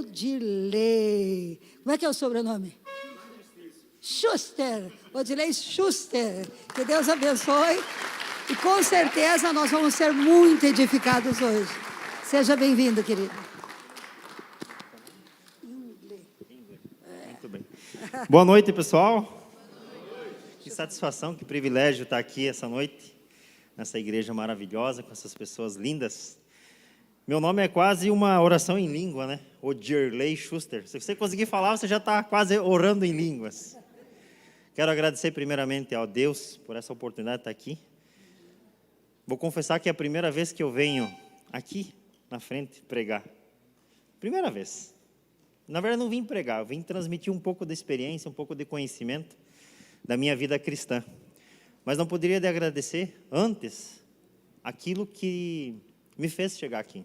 Odilei. Como é que é o sobrenome? Schuster. Odilei Schuster. Que Deus abençoe. E com certeza nós vamos ser muito edificados hoje. Seja bem-vindo, querido. Muito bem. Boa noite, pessoal. Que satisfação, que privilégio estar aqui essa noite, nessa igreja maravilhosa, com essas pessoas lindas. Meu nome é quase uma oração em língua, né? Odilei Schuster. Se você conseguir falar, você já está quase orando em línguas. Quero agradecer primeiramente ao Deus por essa oportunidade de estar aqui. Vou confessar que é a primeira vez que eu venho aqui na frente pregar. Primeira vez. Na verdade, não vim pregar, eu vim transmitir um pouco da experiência, um pouco de conhecimento da minha vida cristã. Mas não poderia de agradecer antes aquilo que me fez chegar aqui.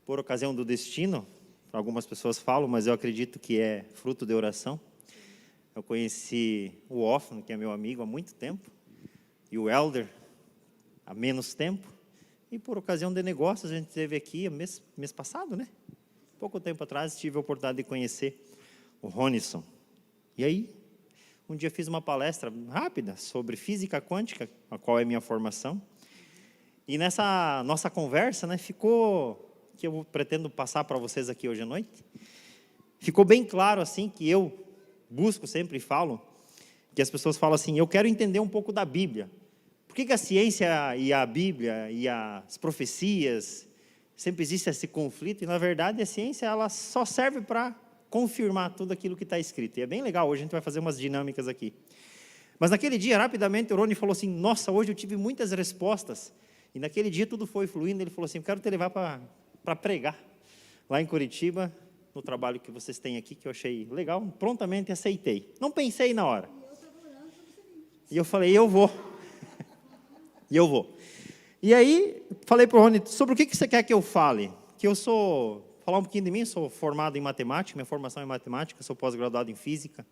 Por ocasião do destino, algumas pessoas falam, mas eu acredito que é fruto de oração. Eu conheci o Hoffman, que é meu amigo há muito tempo, e o Elder há menos tempo. E por ocasião de negócios, a gente esteve aqui mês passado, né? Pouco tempo atrás, tive a oportunidade de conhecer o Ronison. E aí, um dia fiz uma palestra rápida sobre física quântica, a qual é a minha formação. E nessa nossa conversa, né, ficou, que eu pretendo passar para vocês aqui hoje à noite, ficou bem claro assim que eu busco sempre e falo, que as pessoas falam assim, eu quero entender um pouco da Bíblia. Por que a ciência e a Bíblia e as profecias, sempre existe esse conflito, e na verdade a ciência ela só serve para confirmar tudo aquilo que está escrito. E é bem legal, hoje a gente vai fazer umas dinâmicas aqui. Mas naquele dia, rapidamente, o Rony falou assim, nossa, hoje eu tive muitas respostas. E naquele dia tudo foi fluindo, ele falou assim, eu quero te levar para pregar, lá em Curitiba, no trabalho que vocês têm aqui, que eu achei legal, prontamente aceitei. Não pensei na hora. E eu falei, eu vou. E eu vou. E aí, falei para o Rony, sobre o que você quer que eu fale? Que eu falar um pouquinho de mim, sou formado em matemática, minha formação é em matemática, sou pós-graduado em física.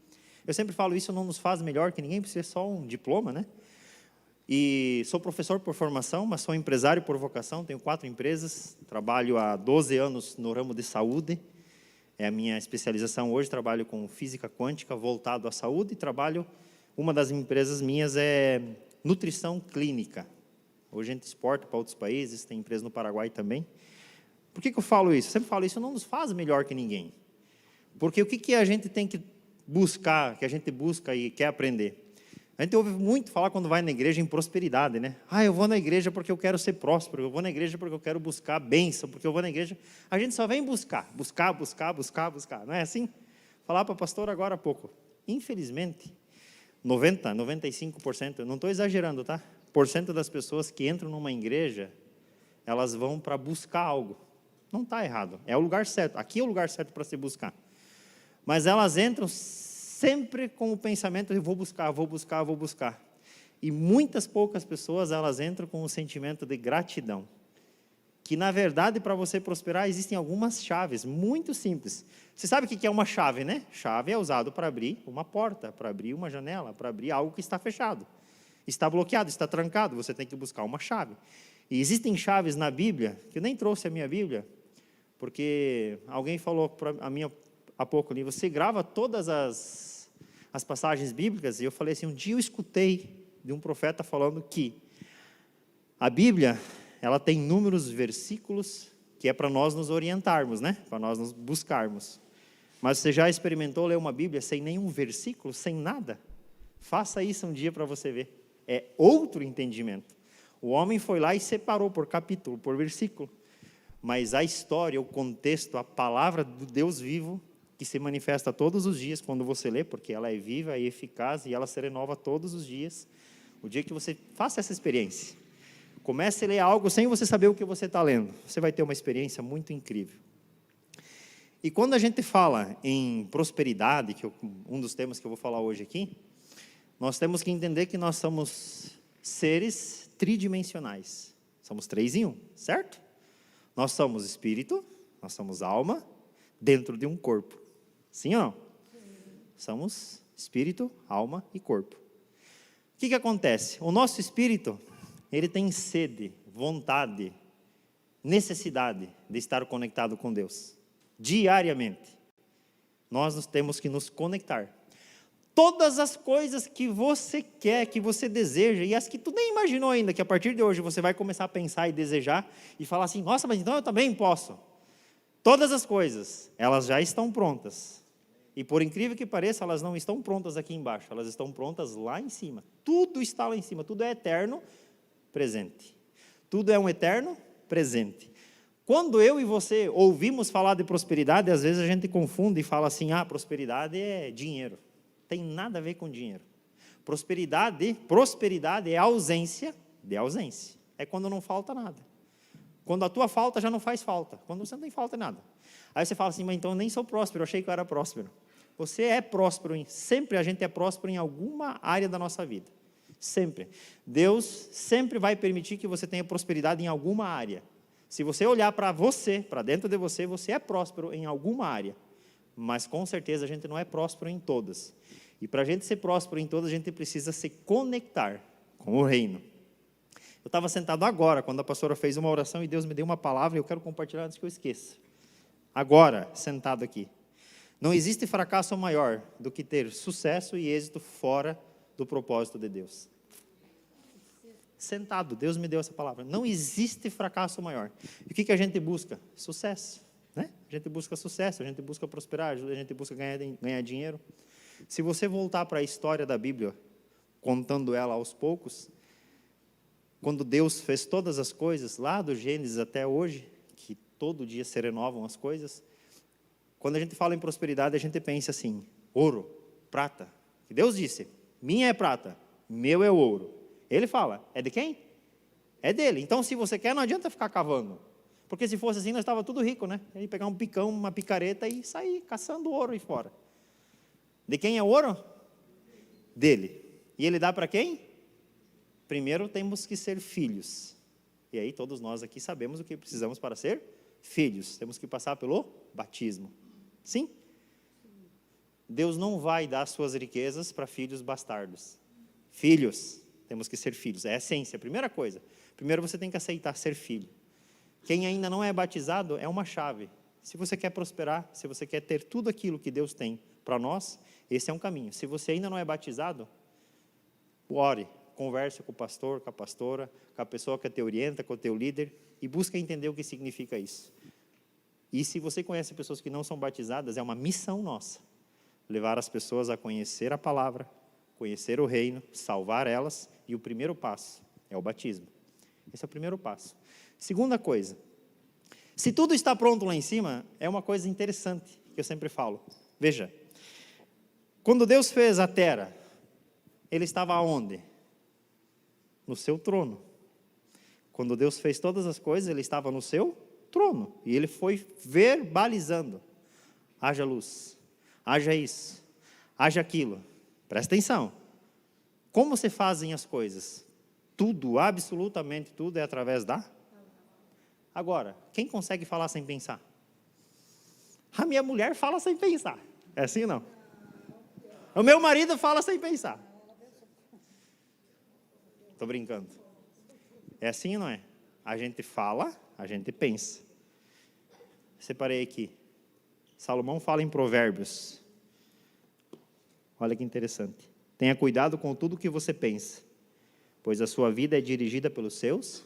Eu sempre falo, isso não nos faz melhor que ninguém, precisa só um diploma, né? E sou professor por formação, mas sou empresário por vocação, tenho 4 empresas, trabalho há 12 anos no ramo de saúde, é a minha especialização hoje, trabalho com física quântica voltado à saúde, e uma das empresas minhas é nutrição clínica. Hoje a gente exporta para outros países, tem empresa no Paraguai também. Por que eu falo isso? Eu sempre falo isso, não nos faz melhor que ninguém. Porque o que a gente tem que buscar, que a gente busca e quer aprender? A gente ouve muito falar quando vai na igreja em prosperidade, né? Eu vou na igreja porque eu quero ser próspero, eu vou na igreja porque eu quero buscar bênção, porque eu vou na igreja... A gente só vem buscar, não é assim? Falar para a pastora agora há pouco. Infelizmente, 95%, eu não estou exagerando, tá? Porcento das pessoas que entram numa igreja, elas vão para buscar algo. Não está errado, é o lugar certo. Aqui é o lugar certo para se buscar. Mas elas entram sempre com o pensamento de vou buscar. E poucas pessoas, elas entram com o sentimento de gratidão. Que, na verdade, para você prosperar, existem algumas chaves muito simples. Você sabe o que é uma chave, né? Chave é usado para abrir uma porta, para abrir uma janela, para abrir algo que está fechado. Está bloqueado, está trancado, você tem que buscar uma chave. E existem chaves na Bíblia, que eu nem trouxe a minha Bíblia, porque alguém falou para mim há pouco ali, você grava todas as passagens bíblicas, e eu falei assim, um dia eu escutei de um profeta falando que a Bíblia, ela tem inúmeros versículos, que é para nós nos orientarmos, né? Para nós nos buscarmos. Mas você já experimentou ler uma Bíblia sem nenhum versículo, sem nada? Faça isso um dia para você ver. É outro entendimento. O homem foi lá e separou por capítulo, por versículo. Mas a história, o contexto, a palavra do Deus vivo, que se manifesta todos os dias quando você lê, porque ela é viva e eficaz e ela se renova todos os dias. O dia que você faça essa experiência, comece a ler algo sem você saber o que você está lendo, você vai ter uma experiência muito incrível. E quando a gente fala em prosperidade, um dos temas que eu vou falar hoje aqui, nós temos que entender que nós somos seres tridimensionais. Somos 3 em 1, certo? Nós somos espírito, nós somos alma, dentro de um corpo. Sim ou não? Somos espírito, alma e corpo. O que acontece? O nosso espírito, ele tem sede, vontade, necessidade de estar conectado com Deus. Diariamente. Nós temos que nos conectar. Todas as coisas que você quer, que você deseja, e as que tu nem imaginou ainda, que a partir de hoje você vai começar a pensar e desejar, e falar assim, nossa, mas então eu também posso. Todas as coisas, elas já estão prontas. E por incrível que pareça, elas não estão prontas aqui embaixo, elas estão prontas lá em cima. Tudo está lá em cima, tudo é eterno, presente. Tudo é um eterno presente. Quando eu e você ouvimos falar de prosperidade, às vezes a gente confunde e fala assim, prosperidade é dinheiro. Tem nada a ver com dinheiro. Prosperidade é ausência de ausência. É quando não falta nada. Quando a tua falta já não faz falta. Quando você não tem falta nada. Aí você fala assim, mas então eu nem sou próspero, eu achei que eu era próspero. Você é próspero, sempre a gente é próspero em alguma área da nossa vida. Sempre. Deus sempre vai permitir que você tenha prosperidade em alguma área. Se você olhar para você, para dentro de você, você é próspero em alguma área. Mas com certeza a gente não é próspero em todas. E para a gente ser próspero em todas, a gente precisa se conectar com o reino. Eu estava sentado agora, quando a pastora fez uma oração e Deus me deu uma palavra, e eu quero compartilhar antes que eu esqueça. Agora, sentado aqui. Não existe fracasso maior do que ter sucesso e êxito fora do propósito de Deus. Sentado, Deus me deu essa palavra. Não existe fracasso maior. E o que a gente busca? Sucesso. Né? A gente busca sucesso, a gente busca prosperar, a gente busca ganhar dinheiro. Se você voltar para a história da Bíblia, contando ela aos poucos, quando Deus fez todas as coisas, lá do Gênesis até hoje, que todo dia se renovam as coisas, quando a gente fala em prosperidade, a gente pensa assim, ouro, prata. E Deus disse, minha é prata, meu é ouro. Ele fala, é de quem? É dele. Então, se você quer, não adianta ficar cavando. Porque se fosse assim, nós estávamos tudo rico, né? Aí pegar um picão, uma picareta e sair caçando ouro aí fora. De quem é o ouro? Dele. E ele dá para quem? Primeiro temos que ser filhos. E aí todos nós aqui sabemos o que precisamos para ser filhos. Temos que passar pelo batismo. Sim? Deus não vai dar suas riquezas para filhos bastardos. Filhos. Temos que ser filhos. É a essência, a primeira coisa. Primeiro você tem que aceitar ser filho. Quem ainda não é batizado é uma chave. Se você quer prosperar, se você quer ter tudo aquilo que Deus tem para nós, esse é um caminho. Se você ainda não é batizado, ore, converse com o pastor, com a pastora, com a pessoa que te orienta, com o teu líder, e busque entender o que significa isso. E se você conhece pessoas que não são batizadas, é uma missão nossa, levar as pessoas a conhecer a palavra, conhecer o reino, salvar elas, e o primeiro passo é o batismo. Esse é o primeiro passo. Segunda coisa, se tudo está pronto lá em cima, é uma coisa interessante, que eu sempre falo. Veja, quando Deus fez a terra, Ele estava aonde? No seu trono. Quando Deus fez todas as coisas, Ele estava no seu trono. E Ele foi verbalizando. Haja luz, haja isso, haja aquilo. Presta atenção. Como se fazem as coisas? Tudo, absolutamente tudo, é através da... Agora, quem consegue falar sem pensar? A minha mulher fala sem pensar. É assim ou não? O meu marido fala sem pensar. Estou brincando. É assim ou não é? A gente fala, a gente pensa. Separei aqui. Salomão fala em Provérbios. Olha que interessante. Tenha cuidado com tudo que você pensa, pois a sua vida é dirigida pelos seus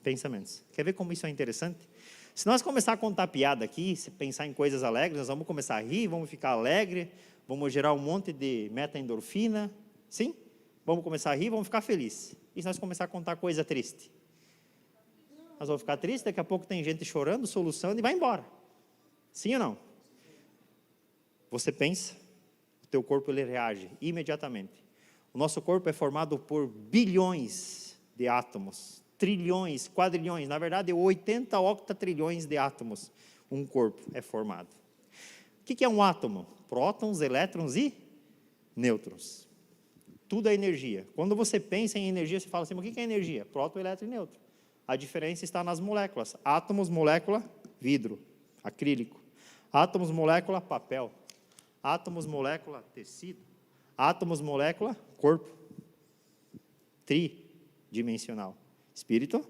pensamentos. Quer ver como isso é interessante? Se nós começar a contar piada aqui, se pensar em coisas alegres, nós vamos começar a rir, vamos ficar alegre, vamos gerar um monte de meta-endorfina, sim? Vamos começar a rir, vamos ficar felizes. E se nós começar a contar coisa triste? Nós vamos ficar tristes, daqui a pouco tem gente chorando, soluçando e vai embora. Sim ou não? Você pensa, o teu corpo ele reage imediatamente. O nosso corpo é formado por bilhões de átomos, trilhões, quadrilhões, na verdade 80 octatrilhões de átomos um corpo é formado. O que é um átomo? Prótons, elétrons e nêutrons. Tudo é energia. Quando você pensa em energia, você fala assim, mas o que é energia? Próton, elétron e nêutron. A diferença está nas moléculas. Átomos, molécula, vidro, acrílico. Átomos, molécula, papel. Átomos, molécula, tecido. Átomos, molécula, corpo. Tridimensional. Espírito,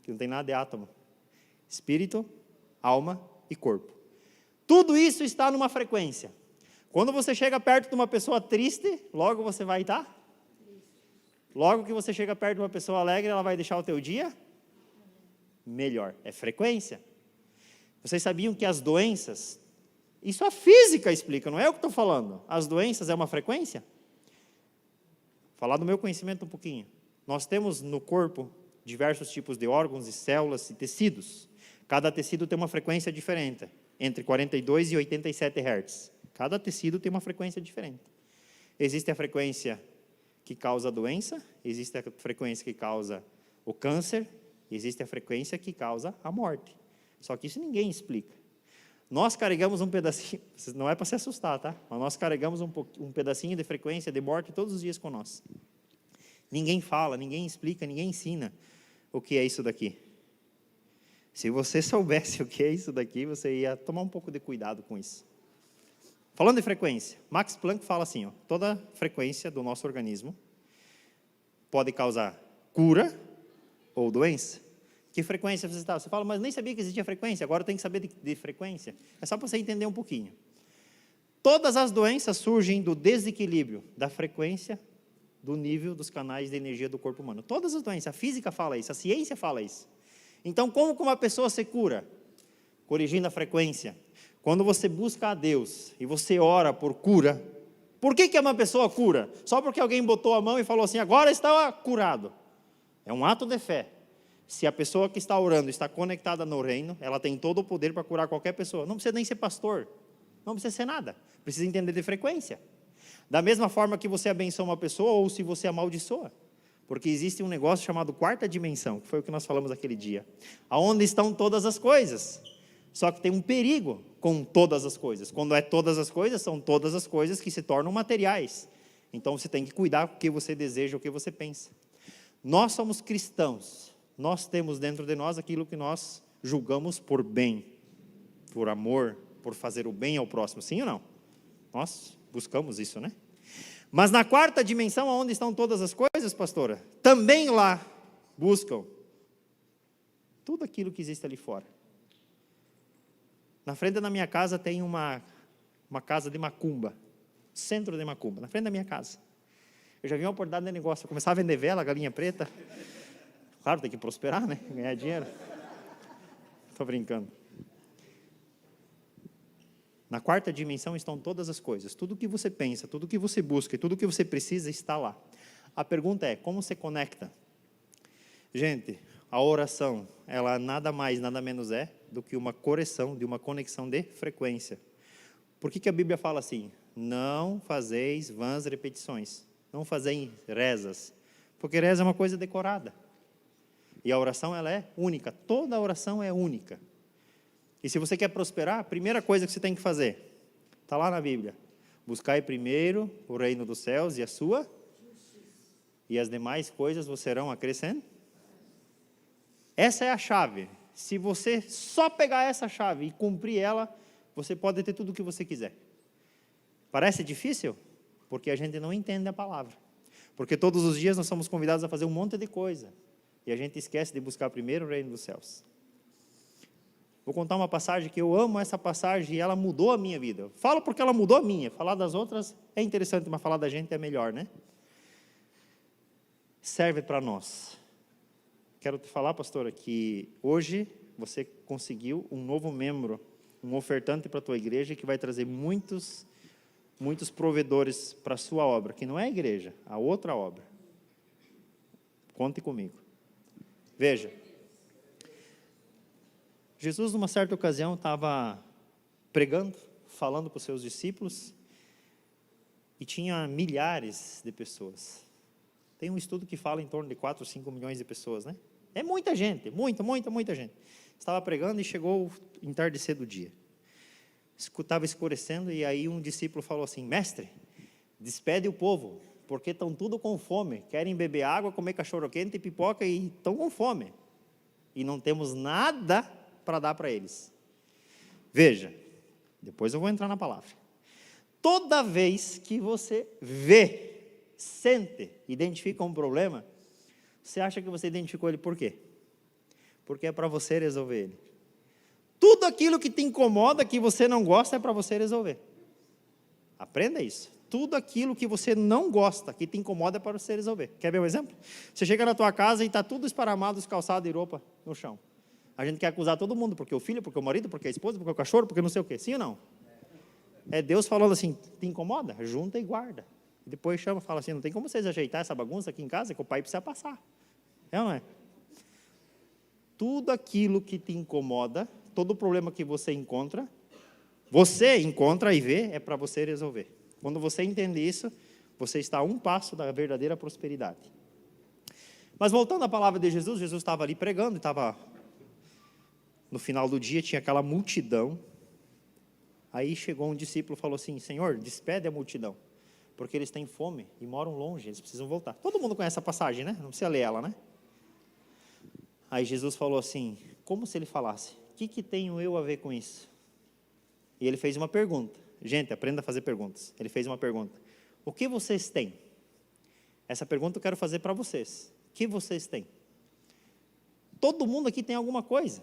que não tem nada de átomo. Espírito, alma e e corpo. Tudo isso está numa frequência. Quando você chega perto de uma pessoa triste, logo você vai estar? Logo que você chega perto de uma pessoa alegre, ela vai deixar o teu dia melhor. É frequência. Vocês sabiam que as doenças, isso a física explica, não é eu que estou falando. As doenças é uma frequência? Vou falar do meu conhecimento um pouquinho. Nós temos no corpo diversos tipos de órgãos e células e tecidos. Cada tecido tem uma frequência diferente, entre 42 e 87 Hz. Cada tecido tem uma frequência diferente. Existe a frequência que causa a doença, existe a frequência que causa o câncer, existe a frequência que causa a morte. Só que isso ninguém explica. Nós carregamos um pedacinho, não é para se assustar, tá? Mas nós carregamos um pedacinho de frequência de morte todos os dias com nós. Ninguém fala, ninguém explica, ninguém ensina o que é isso daqui. Se você soubesse o que é isso daqui, você ia tomar um pouco de cuidado com isso. Falando de frequência, Max Planck fala assim, ó, toda frequência do nosso organismo pode causar cura ou doença. Que frequência você está? Você fala, mas nem sabia que existia frequência, agora tem que saber de frequência. É só para você entender um pouquinho. Todas as doenças surgem do desequilíbrio da frequência do nível dos canais de energia do corpo humano. Todas as doenças, a física fala isso, a ciência fala isso. Então, como que uma pessoa se cura? Corrigindo a frequência. Quando você busca a Deus e você ora por cura, por que uma pessoa cura? Só porque alguém botou a mão e falou assim, agora está curado. É um ato de fé. Se a pessoa que está orando está conectada no reino, ela tem todo o poder para curar qualquer pessoa. Não precisa nem ser pastor, não precisa ser nada. Precisa entender de frequência. Da mesma forma que você abençoa uma pessoa ou se você amaldiçoa. Porque existe um negócio chamado quarta dimensão, que foi o que nós falamos aquele dia. Aonde estão todas as coisas. Só que tem um perigo com todas as coisas. Quando é todas as coisas, são todas as coisas que se tornam materiais. Então você tem que cuidar com o que você deseja, o que você pensa. Nós somos cristãos. Nós temos dentro de nós aquilo que nós julgamos por bem, por amor, por fazer o bem ao próximo. Sim ou não? Nós buscamos isso, né? Mas na quarta dimensão, onde estão todas as coisas, pastora? Também lá buscam tudo aquilo que existe ali fora. Na frente da minha casa tem uma casa de macumba, centro de macumba, na frente da minha casa. Eu já vi uma oportunidade de negócio, eu começava a vender vela, galinha preta. Claro, tem que prosperar, né? Ganhar dinheiro. Estou brincando. Na quarta dimensão estão todas as coisas. Tudo o que você pensa, tudo o que você busca, tudo o que você precisa está lá. A pergunta é, como você conecta? Gente, a oração, ela nada mais, nada menos é do que uma correção de uma conexão de frequência. Por que a Bíblia fala assim? Não fazeis vãs repetições. Não fazeis rezas. Porque reza é uma coisa decorada. E a oração, ela é única. Toda oração é única. E se você quer prosperar, a primeira coisa que você tem que fazer, está lá na Bíblia. Buscai primeiro o reino dos céus e a sua justiça. E as demais coisas vos serão acrescentadas. Essa é a chave. Se você só pegar essa chave e cumprir ela, você pode ter tudo o que você quiser. Parece difícil? Porque a gente não entende a palavra. Porque todos os dias nós somos convidados a fazer um monte de coisa. E a gente esquece de buscar primeiro o reino dos céus. Vou contar uma passagem que eu amo essa passagem e ela mudou a minha vida. Eu falo porque ela mudou a minha. Falar das outras é interessante, mas falar da gente é melhor, né? Serve para nós. Quero te falar, pastora, que hoje você conseguiu um novo membro, um ofertante para a tua igreja que vai trazer muitos provedores para a sua obra, que não é a igreja, a outra obra. Conte comigo. Veja, Jesus, numa certa ocasião, estava pregando, falando para os seus discípulos, e tinha milhares de pessoas. Tem um estudo que fala em torno de 4 ou 5 milhões de pessoas, né? É muita gente, muita gente. Estava pregando e chegou o entardecer do dia. Estava escurecendo e aí um discípulo falou assim, mestre, despede o povo, porque estão tudo com fome, querem beber água, comer cachorro-quente e pipoca e estão com fome. E não temos nada para dar para eles. Veja, depois eu vou entrar na palavra. Toda vez que você vê, sente, identifica um problema, você acha que você identificou ele por quê? Porque é para você resolver ele. Tudo aquilo que te incomoda, que você não gosta, é para você resolver. Aprenda isso. Tudo aquilo que você não gosta, que te incomoda, é para você resolver. Quer ver um exemplo? Você chega na tua casa e está tudo esparramado, os calçados e roupa no chão. A gente quer acusar todo mundo, porque o filho, porque o marido, porque a esposa, porque o cachorro, porque não sei o quê. Sim ou não? É Deus falando assim, te incomoda? Junta e guarda. E depois chama e fala assim, não tem como vocês ajeitar essa bagunça aqui em casa, que o pai precisa passar. É ou não é? Tudo aquilo que te incomoda, todo problema que você encontra e vê, é para você resolver. Quando você entende isso, você está a um passo da verdadeira prosperidade. Mas voltando à palavra de Jesus, Jesus estava ali pregando, estava no final do dia, tinha aquela multidão. Aí chegou um discípulo e falou assim, Senhor, despede a multidão, porque eles têm fome e moram longe, eles precisam voltar. Todo mundo conhece a passagem, né? Não precisa ler ela, né? Aí Jesus falou assim, como se ele falasse, o que tenho eu a ver com isso? E ele fez uma pergunta. Gente, aprenda a fazer perguntas. Ele fez uma pergunta. O que vocês têm? Essa pergunta eu quero fazer para vocês. O que vocês têm? Todo mundo aqui tem alguma coisa.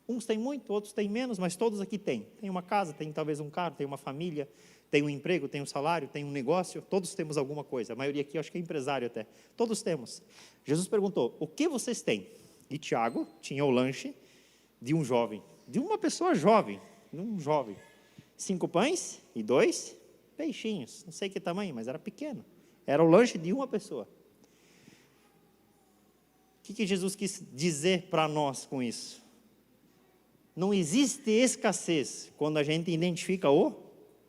Uns têm muito, outros têm menos, mas todos aqui têm. Tem uma casa, tem talvez um carro, tem uma família, tem um emprego, tem um salário, tem um negócio. Todos temos alguma coisa. A maioria aqui, eu acho que é empresário até. Todos temos. Jesus perguntou, o que vocês têm? E Tiago tinha o lanche de um jovem, de uma pessoa jovem, de um jovem. 5 pães e 2 peixinhos. Não sei que tamanho, mas era pequeno. Era o lanche de uma pessoa. O que Jesus quis dizer para nós com isso? Não existe escassez quando a gente identifica o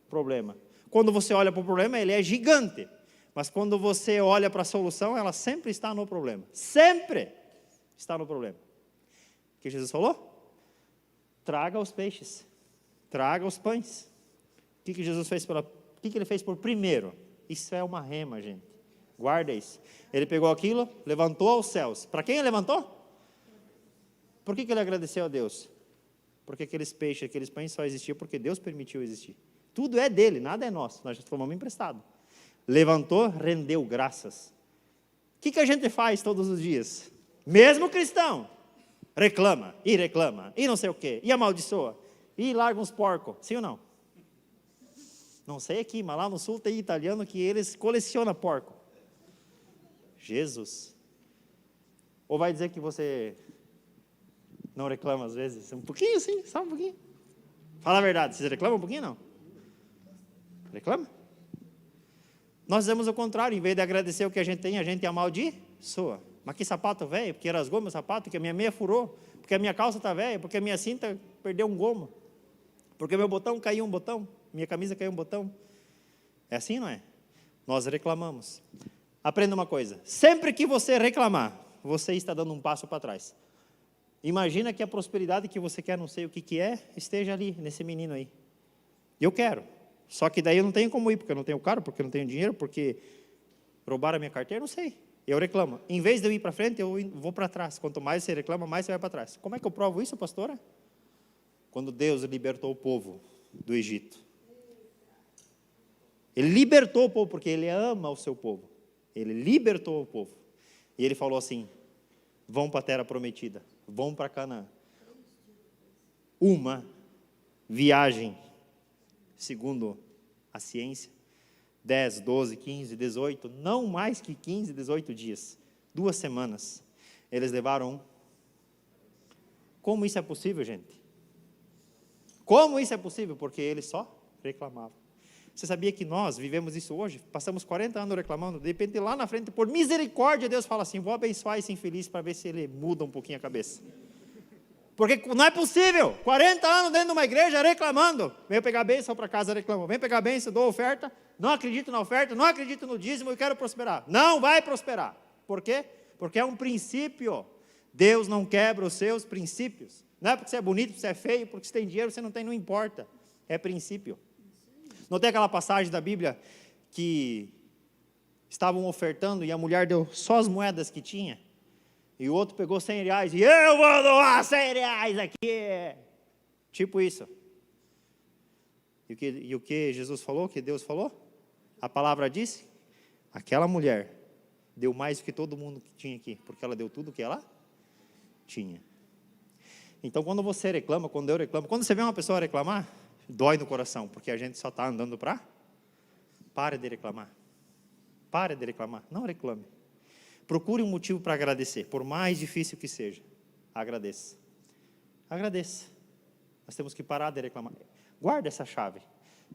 problema. Quando você olha para o problema, ele é gigante. Mas quando você olha para a solução, ela sempre está no problema. Sempre está no problema. O que Jesus falou? Traga os peixes. Traga os pães. O que Jesus fez o que ele fez por primeiro? Isso é uma rema, gente. Guarda isso. Ele pegou aquilo, levantou aos céus. Para quem ele levantou? Por que ele agradeceu a Deus? Porque aqueles peixes, aqueles pães só existiam porque Deus permitiu existir. Tudo é dele, nada é nosso. Nós já tomamos emprestado. Levantou, rendeu graças. O que a gente faz todos os dias? Mesmo cristão, reclama, e não sei o quê, e amaldiçoa, e larga uns porcos, sim ou não? Não sei aqui, mas lá no sul tem italiano que eles colecionam porco. Jesus. Ou vai dizer que você não reclama às vezes? Um pouquinho sim, só um pouquinho. Fala a verdade, vocês reclamam um pouquinho não? Reclama? Nós fizemos o contrário, em vez de agradecer o que a gente amaldiçoa. Mas que sapato velho, porque rasgou meu sapato, porque a minha meia furou, porque a minha calça está velha, porque a minha cinta perdeu um gomo, porque meu botão caiu um botão, minha camisa caiu um botão. É assim, não é? Nós reclamamos. Aprenda uma coisa, sempre que você reclamar, você está dando um passo para trás. Imagina que a prosperidade que você quer, não sei o que é, esteja ali, nesse menino aí. Eu quero, só que daí eu não tenho como ir, porque eu não tenho carro, porque eu não tenho dinheiro, porque roubaram a minha carteira, não sei. Eu reclamo. Em vez de eu ir para frente, eu vou para trás. Quanto mais você reclama, mais você vai para trás. Como é que eu provo isso, pastora? Quando Deus libertou o povo do Egito. Ele libertou o povo, porque Ele ama o seu povo. Ele libertou o povo. E Ele falou assim, vão para a terra prometida, vão para Canaã. Uma viagem, segundo a ciência, 10, 12, 15, 18, não mais que 15, 18 dias, 2 semanas, eles levaram. Como isso é possível, gente? Como isso é possível? Porque eles só reclamavam. Você sabia que nós vivemos isso hoje? Passamos 40 anos reclamando, de repente lá na frente, por misericórdia, Deus fala assim, vou abençoar esse infeliz para ver se ele muda um pouquinho a cabeça. Porque não é possível, 40 anos dentro de uma igreja reclamando, venho pegar a bênção para casa, reclamo, venho pegar a bênção, dou oferta, não acredito na oferta, não acredito no dízimo e quero prosperar. Não vai prosperar. Por quê? Porque é um princípio. Deus não quebra os seus princípios. Não é porque você é bonito, porque você é feio, porque você tem dinheiro, você não tem, não importa. É princípio. Não tem aquela passagem da Bíblia que estavam ofertando e a mulher deu só as moedas que tinha? E o outro pegou 100 reais e eu vou doar 100 reais aqui. Tipo isso. E o que Jesus falou, o que Deus falou? A palavra disse, aquela mulher deu mais do que todo mundo que tinha aqui, porque ela deu tudo o que ela tinha. Então, quando você reclama, quando eu reclamo, quando você vê uma pessoa reclamar, dói no coração, porque a gente só está andando para... Pare de reclamar. Pare de reclamar. Não reclame. Procure um motivo para agradecer, por mais difícil que seja. Agradeça. Agradeça. Nós temos que parar de reclamar. Guarda essa chave.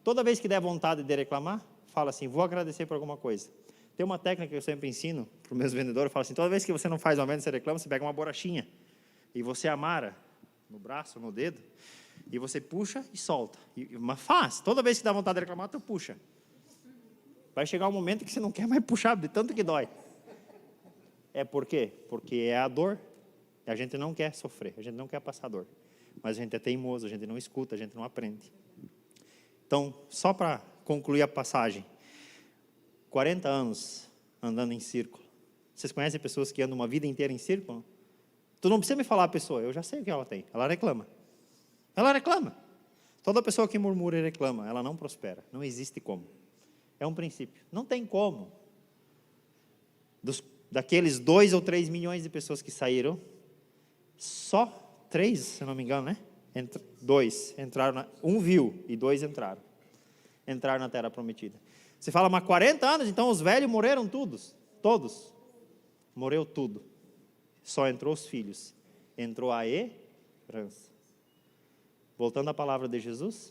Toda vez que der vontade de reclamar, fala assim, vou agradecer por alguma coisa. Tem uma técnica que eu sempre ensino para os meus vendedores, eu falo assim, toda vez que você não faz uma venda, você reclama, você pega uma borrachinha e você amara no braço, no dedo, e você puxa e solta. Mas faz. Toda vez que dá vontade de reclamar, tu puxa. Vai chegar um momento que você não quer mais puxar, de tanto que dói. É por quê? Porque é a dor. E a gente não quer sofrer, a gente não quer passar dor. Mas a gente é teimoso, a gente não escuta, a gente não aprende. Então, só para concluir a passagem. 40 anos andando em círculo. Vocês conhecem pessoas que andam uma vida inteira em círculo? Tu não precisa me falar a pessoa, eu já sei o que ela tem. Ela reclama. Ela reclama. Toda pessoa que murmura e reclama, ela não prospera. Não existe como. É um princípio. Não tem como. Daqueles 2 ou 3 milhões de pessoas que saíram, só 3, se não me engano, né? 2 entraram, um viu e 2 entraram. Entraram na terra prometida. Você fala, mas 40 anos, então os velhos morreram todos. Morreu tudo. Só entrou os filhos. Entrou a herança. Voltando à palavra de Jesus,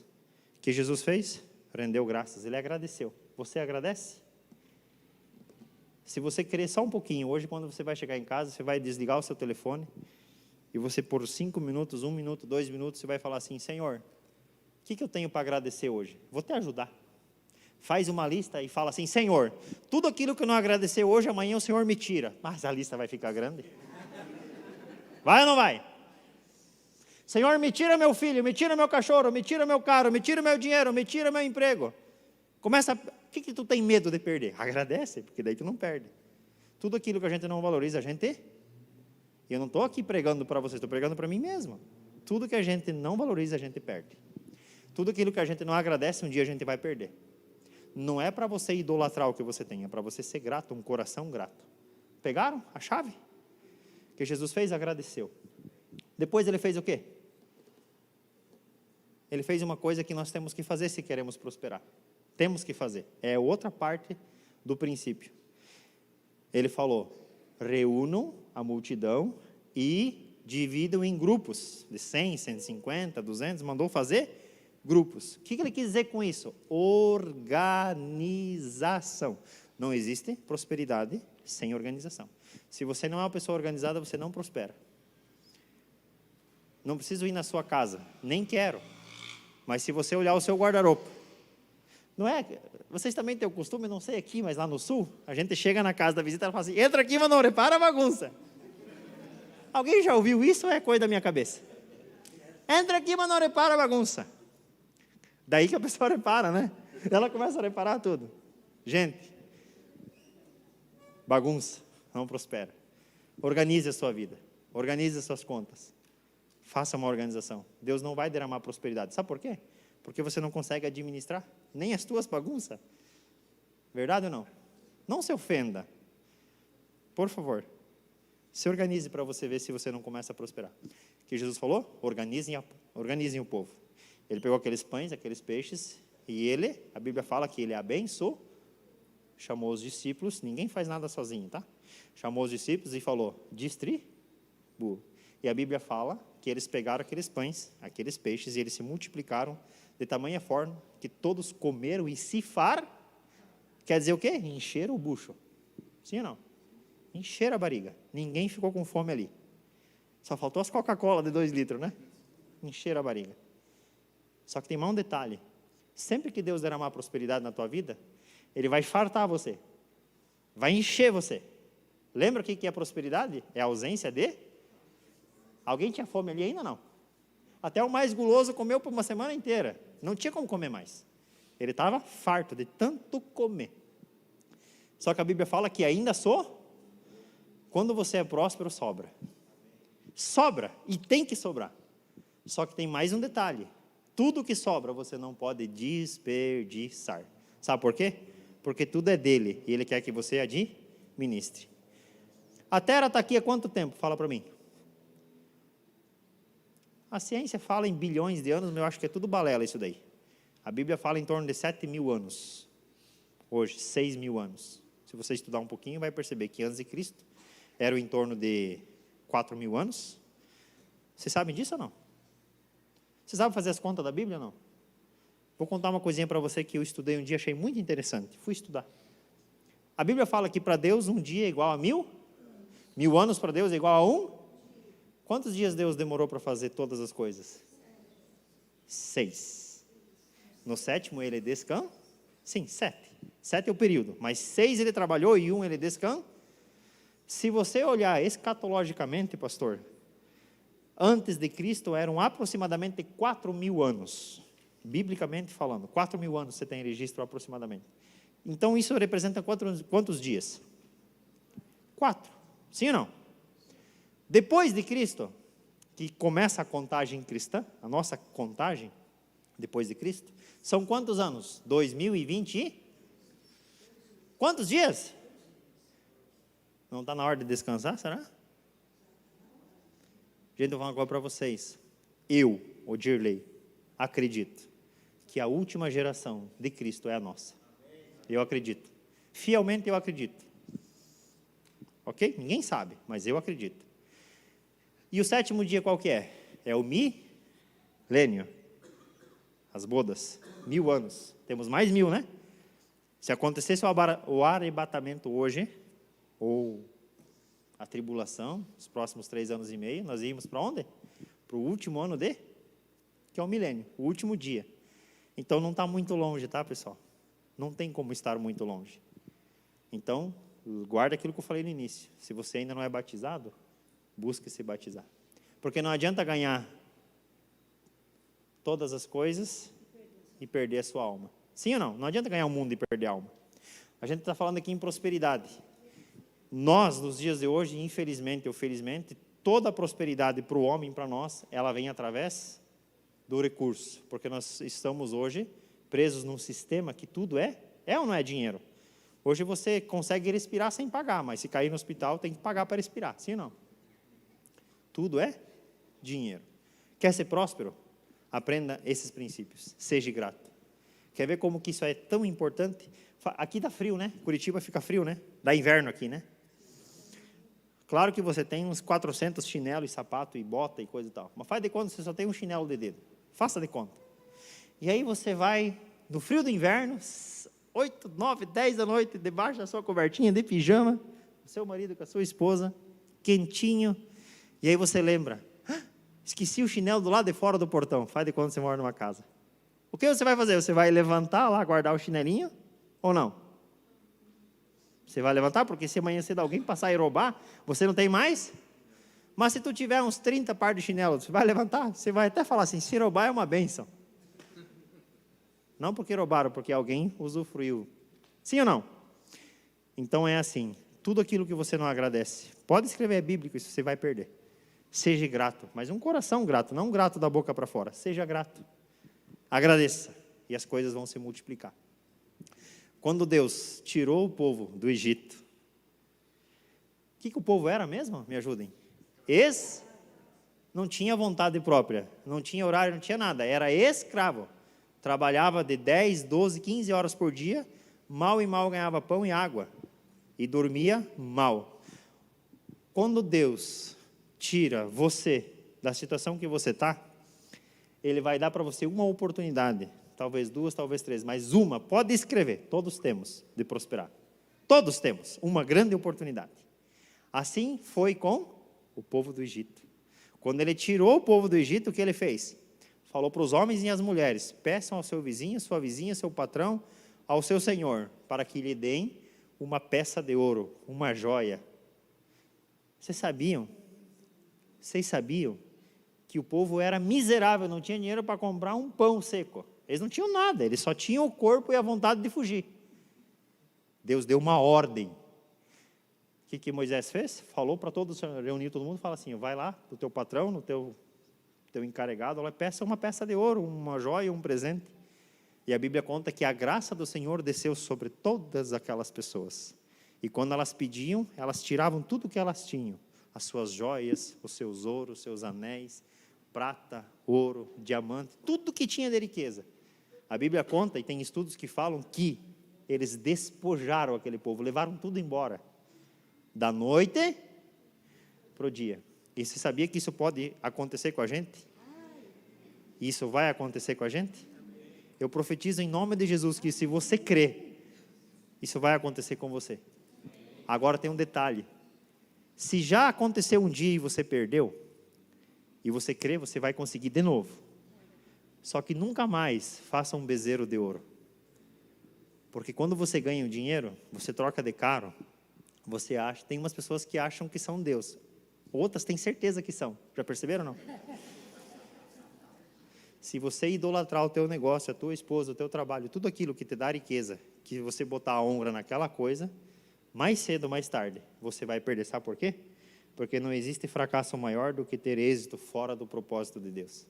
o que Jesus fez? Rendeu graças, ele agradeceu. Você agradece? Se você querer só um pouquinho, hoje quando você vai chegar em casa, você vai desligar o seu telefone e você por 5 minutos, 1 minuto, 2 minutos, você vai falar assim, Senhor, o que eu tenho para agradecer hoje? Vou te ajudar. Faz uma lista e fala assim, Senhor, tudo aquilo que eu não agradecer hoje, amanhã o Senhor me tira. Mas a lista vai ficar grande. Vai ou não vai? Senhor, me tira meu filho, me tira meu cachorro, me tira meu carro, me tira meu dinheiro, me tira meu emprego. Começa, o que tu tem medo de perder? Agradece, porque daí tu não perde. Tudo aquilo que a gente não valoriza, a gente... E eu não estou aqui pregando para vocês, estou pregando para mim mesmo. Tudo que a gente não valoriza, a gente perde. Tudo aquilo que a gente não agradece, um dia a gente vai perder. Não é para você idolatrar o que você tem, é para você ser grato, um coração grato. Pegaram a chave? O que Jesus fez? Agradeceu. Depois ele fez o quê? Ele fez uma coisa que nós temos que fazer se queremos prosperar. Temos que fazer. É outra parte do princípio. Ele falou, reúnam a multidão e dividam em grupos de 100, 150, 200, mandou fazer grupos. O que ele quis dizer com isso? Organização. Não existe prosperidade sem organização. Se você não é uma pessoa organizada, você não prospera. Não preciso ir na sua casa, nem quero. Mas se você olhar o seu guarda-roupa, não é? Vocês também têm o costume, não sei aqui, mas lá no sul, a gente chega na casa da visita e fala assim, entra aqui, mas não repara a bagunça. Alguém já ouviu isso ou é coisa da minha cabeça? Entra aqui, mas não repara a bagunça. Daí que a pessoa repara, né? Ela começa a reparar tudo. Gente, bagunça não prospera. Organize a sua vida. Organize as suas contas. Faça uma organização. Deus não vai derramar prosperidade. Sabe por quê? Porque você não consegue administrar nem as tuas bagunças. Verdade ou não? Não se ofenda. Por favor. Se organize para você ver se você não começa a prosperar. O que Jesus falou? Organizem o povo. Ele pegou aqueles pães, aqueles peixes, e ele, a Bíblia fala que ele abençoou, chamou os discípulos, ninguém faz nada sozinho, tá? Chamou os discípulos e falou, distribua. E a Bíblia fala que eles pegaram aqueles pães, aqueles peixes, e eles se multiplicaram de tamanha forma que todos comeram e se quer dizer o quê? Encheram o bucho. Sim ou não? Encheram a barriga. Ninguém ficou com fome ali. Só faltou as Coca-Cola de 2 litros, né? Encheram a barriga. Só que tem mais um detalhe. Sempre que Deus derramar prosperidade na tua vida, Ele vai fartar você. Vai encher você. Lembra o que é prosperidade? É a ausência de... Alguém tinha fome ali ainda? Não. Até o mais guloso comeu por uma semana inteira. Não tinha como comer mais. Ele estava farto de tanto comer. Só que a Bíblia fala que ainda quando você é próspero, sobra. Sobra. E tem que sobrar. Só que tem mais um detalhe. Tudo que sobra você não pode desperdiçar. Sabe por quê? Porque tudo é dele. E ele quer que você administre. A terra está aqui há quanto tempo? Fala para mim. A ciência fala em bilhões de anos, mas eu acho que é tudo balela isso daí. A Bíblia fala em torno de 7.000 anos. Hoje, 6.000 anos. Se você estudar um pouquinho, vai perceber que antes de Cristo era em torno de 4.000 anos. Vocês sabem disso ou não? Vocês sabem fazer as contas da Bíblia ou não? Vou contar uma coisinha para você que eu estudei um dia, achei muito interessante. Fui estudar. A Bíblia fala que para Deus um dia é igual a 1.000. 1.000 anos para Deus é igual a 1. Quantos dias Deus demorou para fazer todas as coisas? 6. No 7º ele descansa? Sim, 7. 7 é o período, mas 6 ele trabalhou e 1 ele descansa. Se você olhar escatologicamente, pastor, antes de Cristo eram aproximadamente 4.000 anos. Biblicamente falando, 4.000 anos você tem registro aproximadamente. Então isso representa quantos dias? 4. Sim ou não? Depois de Cristo, que começa a contagem cristã, a nossa contagem, depois de Cristo, são quantos anos? 2020 quantos dias? Não está na hora de descansar, será? Gente, eu vou falar agora para vocês. Eu, Odirley, acredito que a última geração de Cristo é a nossa. Eu acredito. Fielmente eu acredito. Ok? Ninguém sabe, mas eu acredito. E o 7º dia qual que é? É o milênio. As bodas. 1.000 anos. Temos mais 1.000, né? Se acontecesse o arrebatamento hoje, ou a tribulação, os próximos 3 anos e meio, nós íamos para onde? Para o último ano que é o milênio, o último dia. Então não está muito longe, tá, pessoal? Não tem como estar muito longe. Então, guarda aquilo que eu falei no início. Se você ainda não é batizado, busque se batizar. Porque não adianta ganhar todas as coisas e perder a sua alma. Sim ou não? Não adianta ganhar o mundo e perder a alma. A gente está falando aqui em prosperidade. Nós, nos dias de hoje, infelizmente ou felizmente, toda a prosperidade para o homem, para nós, ela vem através do recurso. Porque nós estamos hoje presos num sistema que tudo é ou não é dinheiro? Hoje você consegue respirar sem pagar, mas se cair no hospital tem que pagar para respirar, sim ou não? Tudo é dinheiro. Quer ser próspero? Aprenda esses princípios. Seja grato. Quer ver como que isso é tão importante? Aqui dá frio, né? Curitiba fica frio, né? Dá inverno aqui, né? Claro que você tem uns 400 chinelos, sapato e bota e coisa e tal. Mas faz de conta que você só tem um chinelo de dedo. Faça de conta. E aí você vai, no frio do inverno, 8, 9, 10 da noite, debaixo da sua cobertinha de pijama, o seu marido com a sua esposa, quentinho. E aí você lembra, esqueci o chinelo do lado de fora do portão. Faz de conta que você mora numa casa. O que você vai fazer? Você vai levantar lá, guardar o chinelinho ou não? Você vai levantar, porque se amanhã cedo alguém passar e roubar, você não tem mais? Mas se tu tiver uns 30 par de chinelos, você vai levantar? Você vai até falar assim, se roubar é uma bênção. Não porque roubaram, porque alguém usufruiu. Sim ou não? Então é assim, tudo aquilo que você não agradece, pode escrever, é bíblico, isso você vai perder. Seja grato, mas um coração grato, não grato da boca para fora. Seja grato. Agradeça, e as coisas vão se multiplicar. Quando Deus tirou o povo do Egito, o que o povo era mesmo? Me ajudem. Não tinha vontade própria, não tinha horário, não tinha nada, era escravo. Trabalhava de 10, 12, 15 horas por dia, mal e mal ganhava pão e água, e dormia mal. Quando Deus tira você da situação que você está, Ele vai dar para você uma oportunidade, talvez 2, talvez 3, mas uma, pode escrever, todos temos de prosperar. Todos temos uma grande oportunidade. Assim foi com o povo do Egito. Quando Ele tirou o povo do Egito, o que Ele fez? Falou para os homens e as mulheres, peçam ao seu vizinho, sua vizinha, seu patrão, ao seu senhor, para que lhe deem uma peça de ouro, uma joia. Vocês sabiam que o povo era miserável, não tinha dinheiro para comprar um pão seco. Eles não tinham nada, eles só tinham o corpo e a vontade de fugir. Deus deu uma ordem. O que Moisés fez? Falou para todos, reuniu todo mundo, fala assim, vai lá, do teu patrão, no teu encarregado, lá, peça uma peça de ouro, uma joia, um presente. E a Bíblia conta que a graça do Senhor desceu sobre todas aquelas pessoas. E quando elas pediam, elas tiravam tudo o que elas tinham. As suas joias, os seus ouros, os seus anéis, prata, ouro, diamante, tudo que tinha de riqueza. A Bíblia conta, e tem estudos que falam que eles despojaram aquele povo, levaram tudo embora, da noite para o dia. E você sabia que isso pode acontecer com a gente? Isso vai acontecer com a gente? Eu profetizo em nome de Jesus que se você crê, isso vai acontecer com você. Agora tem um detalhe. Se já aconteceu um dia e você perdeu, e você crê, você vai conseguir de novo. Só que nunca mais faça um bezerro de ouro. Porque quando você ganha o dinheiro, você troca de caro, você acha, tem umas pessoas que acham que são Deus. Outras têm certeza que são. Já perceberam ou não? Se você idolatrar o teu negócio, a tua esposa, o teu trabalho, tudo aquilo que te dá riqueza, que você botar a honra naquela coisa, mais cedo ou mais tarde, você vai perder. Sabe por quê? Porque não existe fracasso maior do que ter êxito fora do propósito de Deus.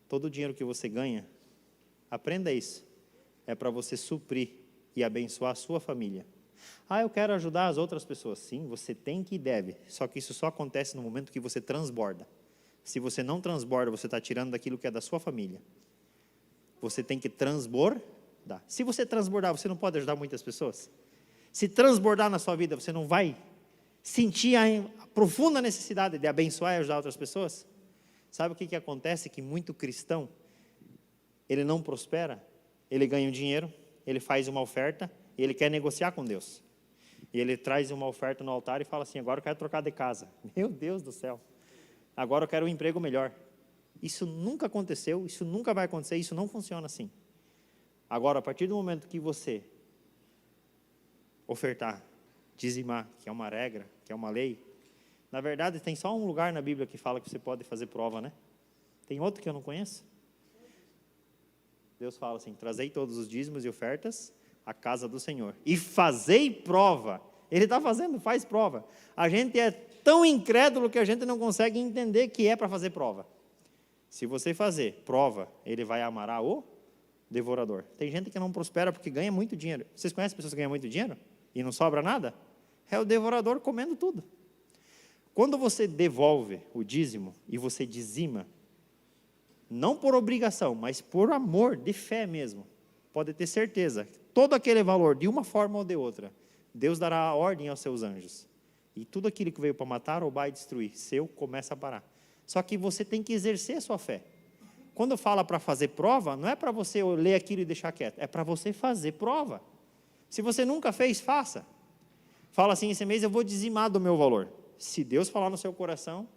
Todo o dinheiro que você ganha, aprenda isso, é para você suprir e abençoar a sua família. Ah, eu quero ajudar as outras pessoas. Sim, você tem que e deve, só que isso só acontece no momento que você transborda. Se você não transborda, você está tirando daquilo que é da sua família. Você tem que transbordar. Se você transbordar, você não pode ajudar muitas pessoas? Se transbordar na sua vida, você não vai sentir a profunda necessidade de abençoar e ajudar outras pessoas? Sabe o que acontece? Que muito cristão, ele não prospera, ele ganha um dinheiro, ele faz uma oferta e ele quer negociar com Deus. E ele traz uma oferta no altar e fala assim, agora eu quero trocar de casa. Meu Deus do céu, agora eu quero um emprego melhor. Isso nunca aconteceu, isso nunca vai acontecer, isso não funciona assim. Agora, a partir do momento que você ofertar, dizimar, que é uma regra, que é uma lei, na verdade tem só um lugar na Bíblia que fala que você pode fazer prova, né? Tem outro que eu não conheço? Deus fala assim, trazei todos os dízimos e ofertas à casa do Senhor, e fazei prova. Ele está fazendo, faz prova. A gente é tão incrédulo que a gente não consegue entender que é para fazer prova. Se você fazer prova, ele vai amarrar o devorador. Tem gente que não prospera porque ganha muito dinheiro. Vocês conhecem pessoas que ganham muito dinheiro e não sobra nada? É o devorador comendo tudo. Quando você devolve o dízimo e você dizima, não por obrigação, mas por amor, de fé mesmo, pode ter certeza, todo aquele valor, de uma forma ou de outra, Deus dará a ordem aos seus anjos. E tudo aquilo que veio para matar, roubar e destruir, seu, começa a parar. Só que você tem que exercer a sua fé. Quando fala para fazer prova, não é para você ler aquilo e deixar quieto, é para você fazer prova. Se você nunca fez, faça. Fala assim, esse mês eu vou dizimar do meu valor. Se Deus falar no seu coração,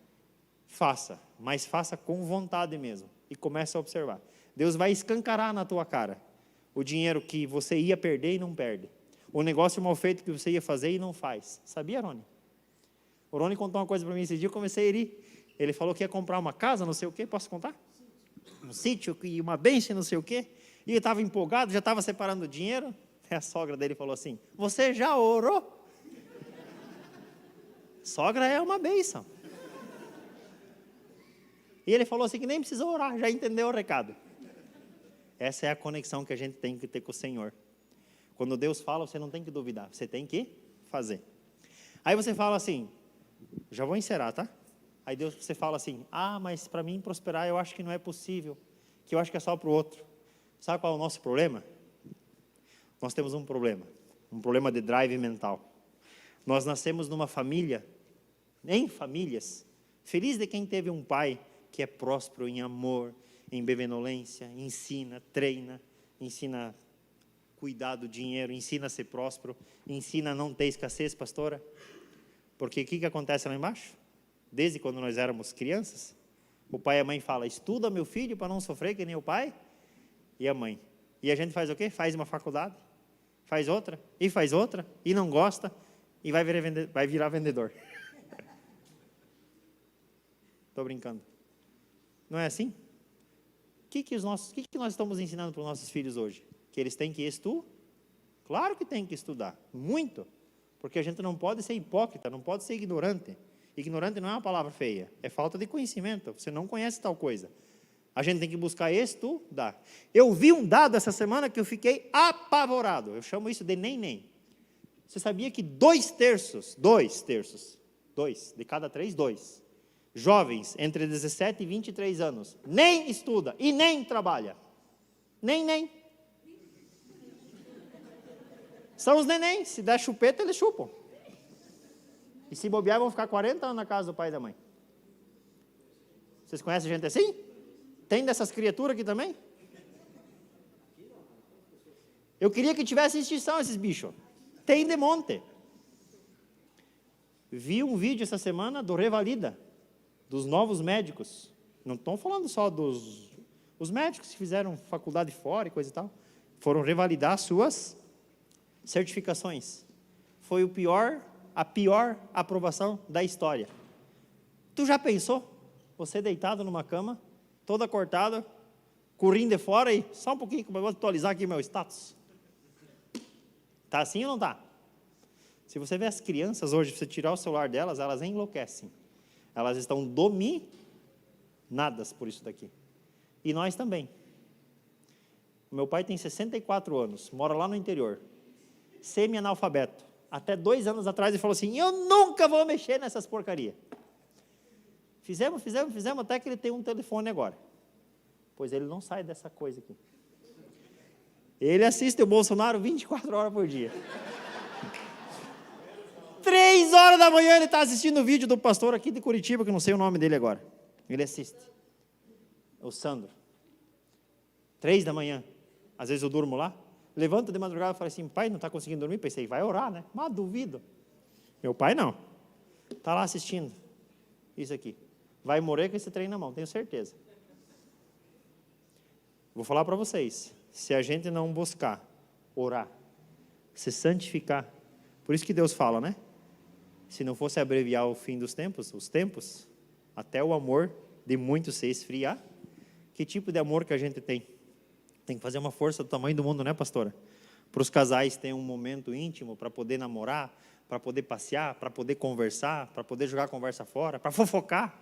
faça, mas faça com vontade mesmo. E comece a observar. Deus vai escancarar na tua cara o dinheiro que você ia perder e não perde. O negócio mal feito que você ia fazer e não faz. Sabia, Rony? O Rony contou uma coisa para mim esse dia, eu comecei a rir. Ele falou que ia comprar uma casa, não sei o quê, posso contar? Um sítio e uma bênção, não sei o quê. E ele estava empolgado, já estava separando dinheiro. E a sogra dele falou assim, você já orou? Sogra é uma bênção. E ele falou assim que nem precisou orar, já entendeu o recado. Essa é a conexão que a gente tem que ter com o Senhor. Quando Deus fala, você não tem que duvidar, você tem que fazer. Aí você fala assim, já vou encerrar, tá? Aí você fala assim, mas para mim prosperar eu acho que não é possível, que eu acho que é só para o outro. Sabe qual é o nosso problema? Nós temos um problema de drive mental. Nós nascemos numa família, em famílias, feliz de quem teve um pai que é próspero em amor, em benevolência, ensina, treina, ensina a cuidar do dinheiro, ensina a ser próspero, ensina a não ter escassez, pastora. Porque o que acontece lá embaixo? Desde quando nós éramos crianças, o pai e a mãe falam, estuda meu filho para não sofrer que nem o pai e a mãe. E a gente faz o quê? Faz uma faculdade, faz outra, e não gosta, e vai virar vendedor. Estou brincando. Não é assim? O que nós estamos ensinando para os nossos filhos hoje? Que eles têm que estudar? Claro que tem que estudar, muito. Porque a gente não pode ser hipócrita, não pode ser ignorante. Ignorante não é uma palavra feia, é falta de conhecimento. Você não conhece tal coisa. A gente tem que buscar estudar. Eu vi um dado essa semana que eu fiquei apavorado. Eu chamo isso de nem. Você sabia que 2 terços, de cada 3, 2, Jovens entre 17 e 23 anos, nem estuda e nem trabalha. Nem. São os neném, se der chupeta, eles chupam. E se bobear, vão ficar 40 anos na casa do pai e da mãe. Vocês conhecem gente assim? Tem dessas criaturas aqui também? Eu queria que tivesse extinção esses bichos. Tem de monte. Vi um vídeo essa semana do Revalida, dos novos médicos. Não estou falando só dos os médicos que fizeram faculdade fora e coisa e tal. Foram revalidar suas certificações. Foi a pior aprovação da história. Tu já pensou? Você deitado numa cama, toda cortada, correndo de fora e só um pouquinho, eu vou atualizar aqui meu status. Tá assim ou não tá? Se você vê as crianças hoje, se você tirar o celular delas, elas enlouquecem. Elas estão dominadas por isso daqui. E nós também. Meu pai tem 64 anos, mora lá no interior, semi-analfabeto. Até 2 anos atrás ele falou assim, eu nunca vou mexer nessas porcarias. Fizemos, até que ele tem um telefone agora. Pois ele não sai dessa coisa aqui. Ele assiste o Bolsonaro 24 horas por dia. 3 horas da manhã ele está assistindo o vídeo do pastor aqui de Curitiba, que eu não sei o nome dele agora. Ele assiste. O Sandro. 3 da manhã. Às vezes eu durmo lá. Levanto de madrugada e falo assim, pai, não está conseguindo dormir? Pensei, vai orar, né? Mas duvido. Meu pai não. Está lá assistindo. Isso aqui. Vai morrer com esse trem na mão, tenho certeza. Vou falar para vocês. Se a gente não buscar orar, se santificar, por isso que Deus fala, né? Se não fosse abreviar o fim dos tempos, os tempos, até o amor de muitos se esfriar, que tipo de amor que a gente tem? Tem que fazer uma força do tamanho do mundo, né, pastora? Para os casais terem um momento íntimo, para poder namorar, para poder passear, para poder conversar, para poder jogar a conversa fora, para fofocar.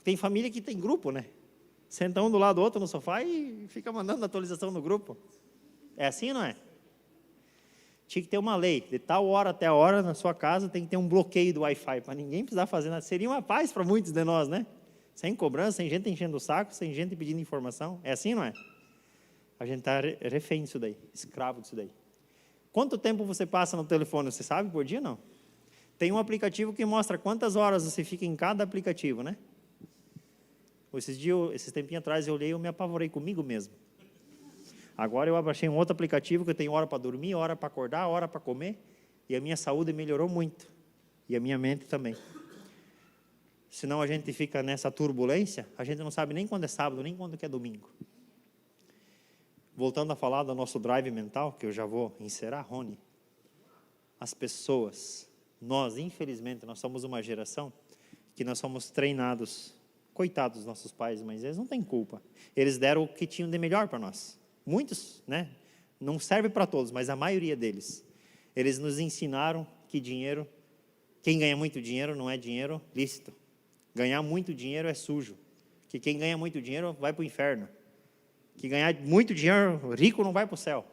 Tem família que tem grupo, né? Senta um do lado do outro no sofá e fica mandando atualização no grupo. É assim ou não é? Tinha que ter uma lei, de tal hora até a hora na sua casa tem que ter um bloqueio do Wi-Fi, para ninguém precisar fazer nada. Seria uma paz para muitos de nós, né? Sem cobrança, sem gente enchendo o saco, sem gente pedindo informação. É assim ou não é? A gente está refém disso daí, escravo disso daí. Quanto tempo você passa no telefone, você sabe, por dia? Não. Tem um aplicativo que mostra quantas horas você fica em cada aplicativo, né? Esses tempinhos atrás eu olhei e eu me apavorei comigo mesmo. Agora eu abaixei um outro aplicativo que eu tenho hora para dormir, hora para acordar, hora para comer, e a minha saúde melhorou muito, e a minha mente também. Senão a gente fica nessa turbulência, a gente não sabe nem quando é sábado, nem quando que é domingo. Voltando a falar do nosso drive mental, que eu já vou encerrar, Rony. As pessoas, nós, infelizmente, nós somos uma geração que nós somos treinados. Coitados dos nossos pais e mães, eles não têm culpa. Eles deram o que tinham de melhor para nós. Muitos, né? Não serve para todos, mas a maioria deles. Eles nos ensinaram que dinheiro, quem ganha muito dinheiro não é dinheiro lícito. Ganhar muito dinheiro é sujo. Que quem ganha muito dinheiro vai para o inferno. Que ganhar muito dinheiro, rico não vai para o céu.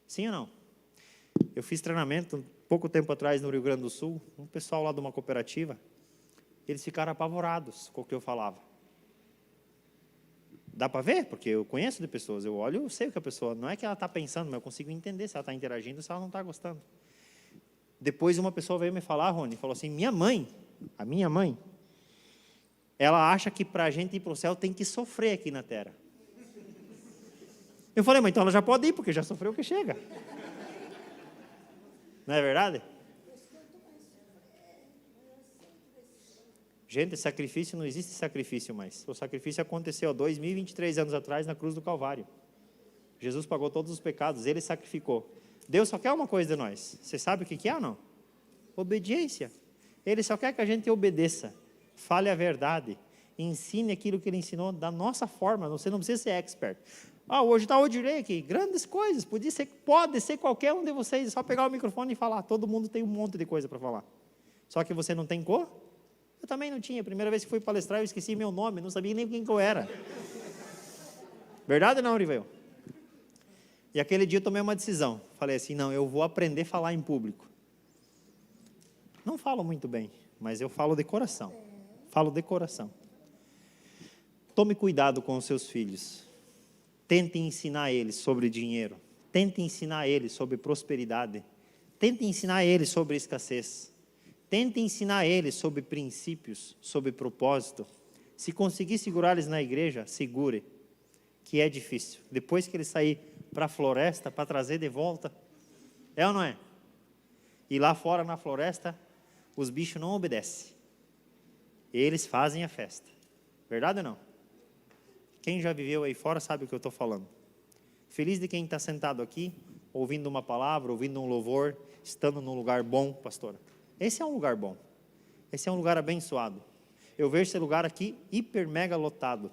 Sim ou não? Eu fiz treinamento pouco tempo atrás no Rio Grande do Sul, um pessoal lá de uma cooperativa. Eles ficaram apavorados com o que eu falava. Dá para ver? Porque eu conheço de pessoas, eu olho, eu sei o que a pessoa, não é que ela está pensando, mas eu consigo entender se ela está interagindo, se ela não está gostando. Depois uma pessoa veio me falar, Rony, falou assim, a minha mãe, ela acha que para a gente ir para o céu tem que sofrer aqui na terra. Eu falei, mas então ela já pode ir, porque já sofreu o que chega. Não é verdade? Gente, sacrifício, não existe sacrifício mais. O sacrifício aconteceu há 2023 anos atrás na cruz do Calvário. Jesus pagou todos os pecados, Ele sacrificou. Deus só quer uma coisa de nós. Você sabe o que é ou não? Obediência. Ele só quer que a gente obedeça, fale a verdade, ensine aquilo que Ele ensinou da nossa forma. Você não precisa ser expert. Hoje está o Odirei aqui, grandes coisas. Pode ser qualquer um de vocês, é só pegar o microfone e falar. Todo mundo tem um monte de coisa para falar. Só que você não tem cor? Eu também não tinha. A primeira vez que fui palestrar, eu esqueci meu nome, não sabia nem quem que eu era. Verdade ou não, Rivel? E aquele dia eu tomei uma decisão. Falei assim, não, eu vou aprender a falar em público. Não falo muito bem, mas eu falo de coração. Falo de coração. Tome cuidado com os seus filhos. Tente ensinar eles sobre dinheiro. Tente ensinar eles sobre prosperidade. Tente ensinar eles sobre escassez. Tente ensinar eles sobre princípios, sobre propósito. Se conseguir segurar eles na igreja, segure, que é difícil. Depois que eles sair para a floresta, para trazer de volta, é ou não é? E lá fora na floresta, os bichos não obedecem. Eles fazem a festa. Verdade ou não? Quem já viveu aí fora sabe o que eu estou falando. Feliz de quem está sentado aqui, ouvindo uma palavra, ouvindo um louvor, estando num lugar bom, pastora. Esse é um lugar bom. Esse é um lugar abençoado. Eu vejo esse lugar aqui hiper mega lotado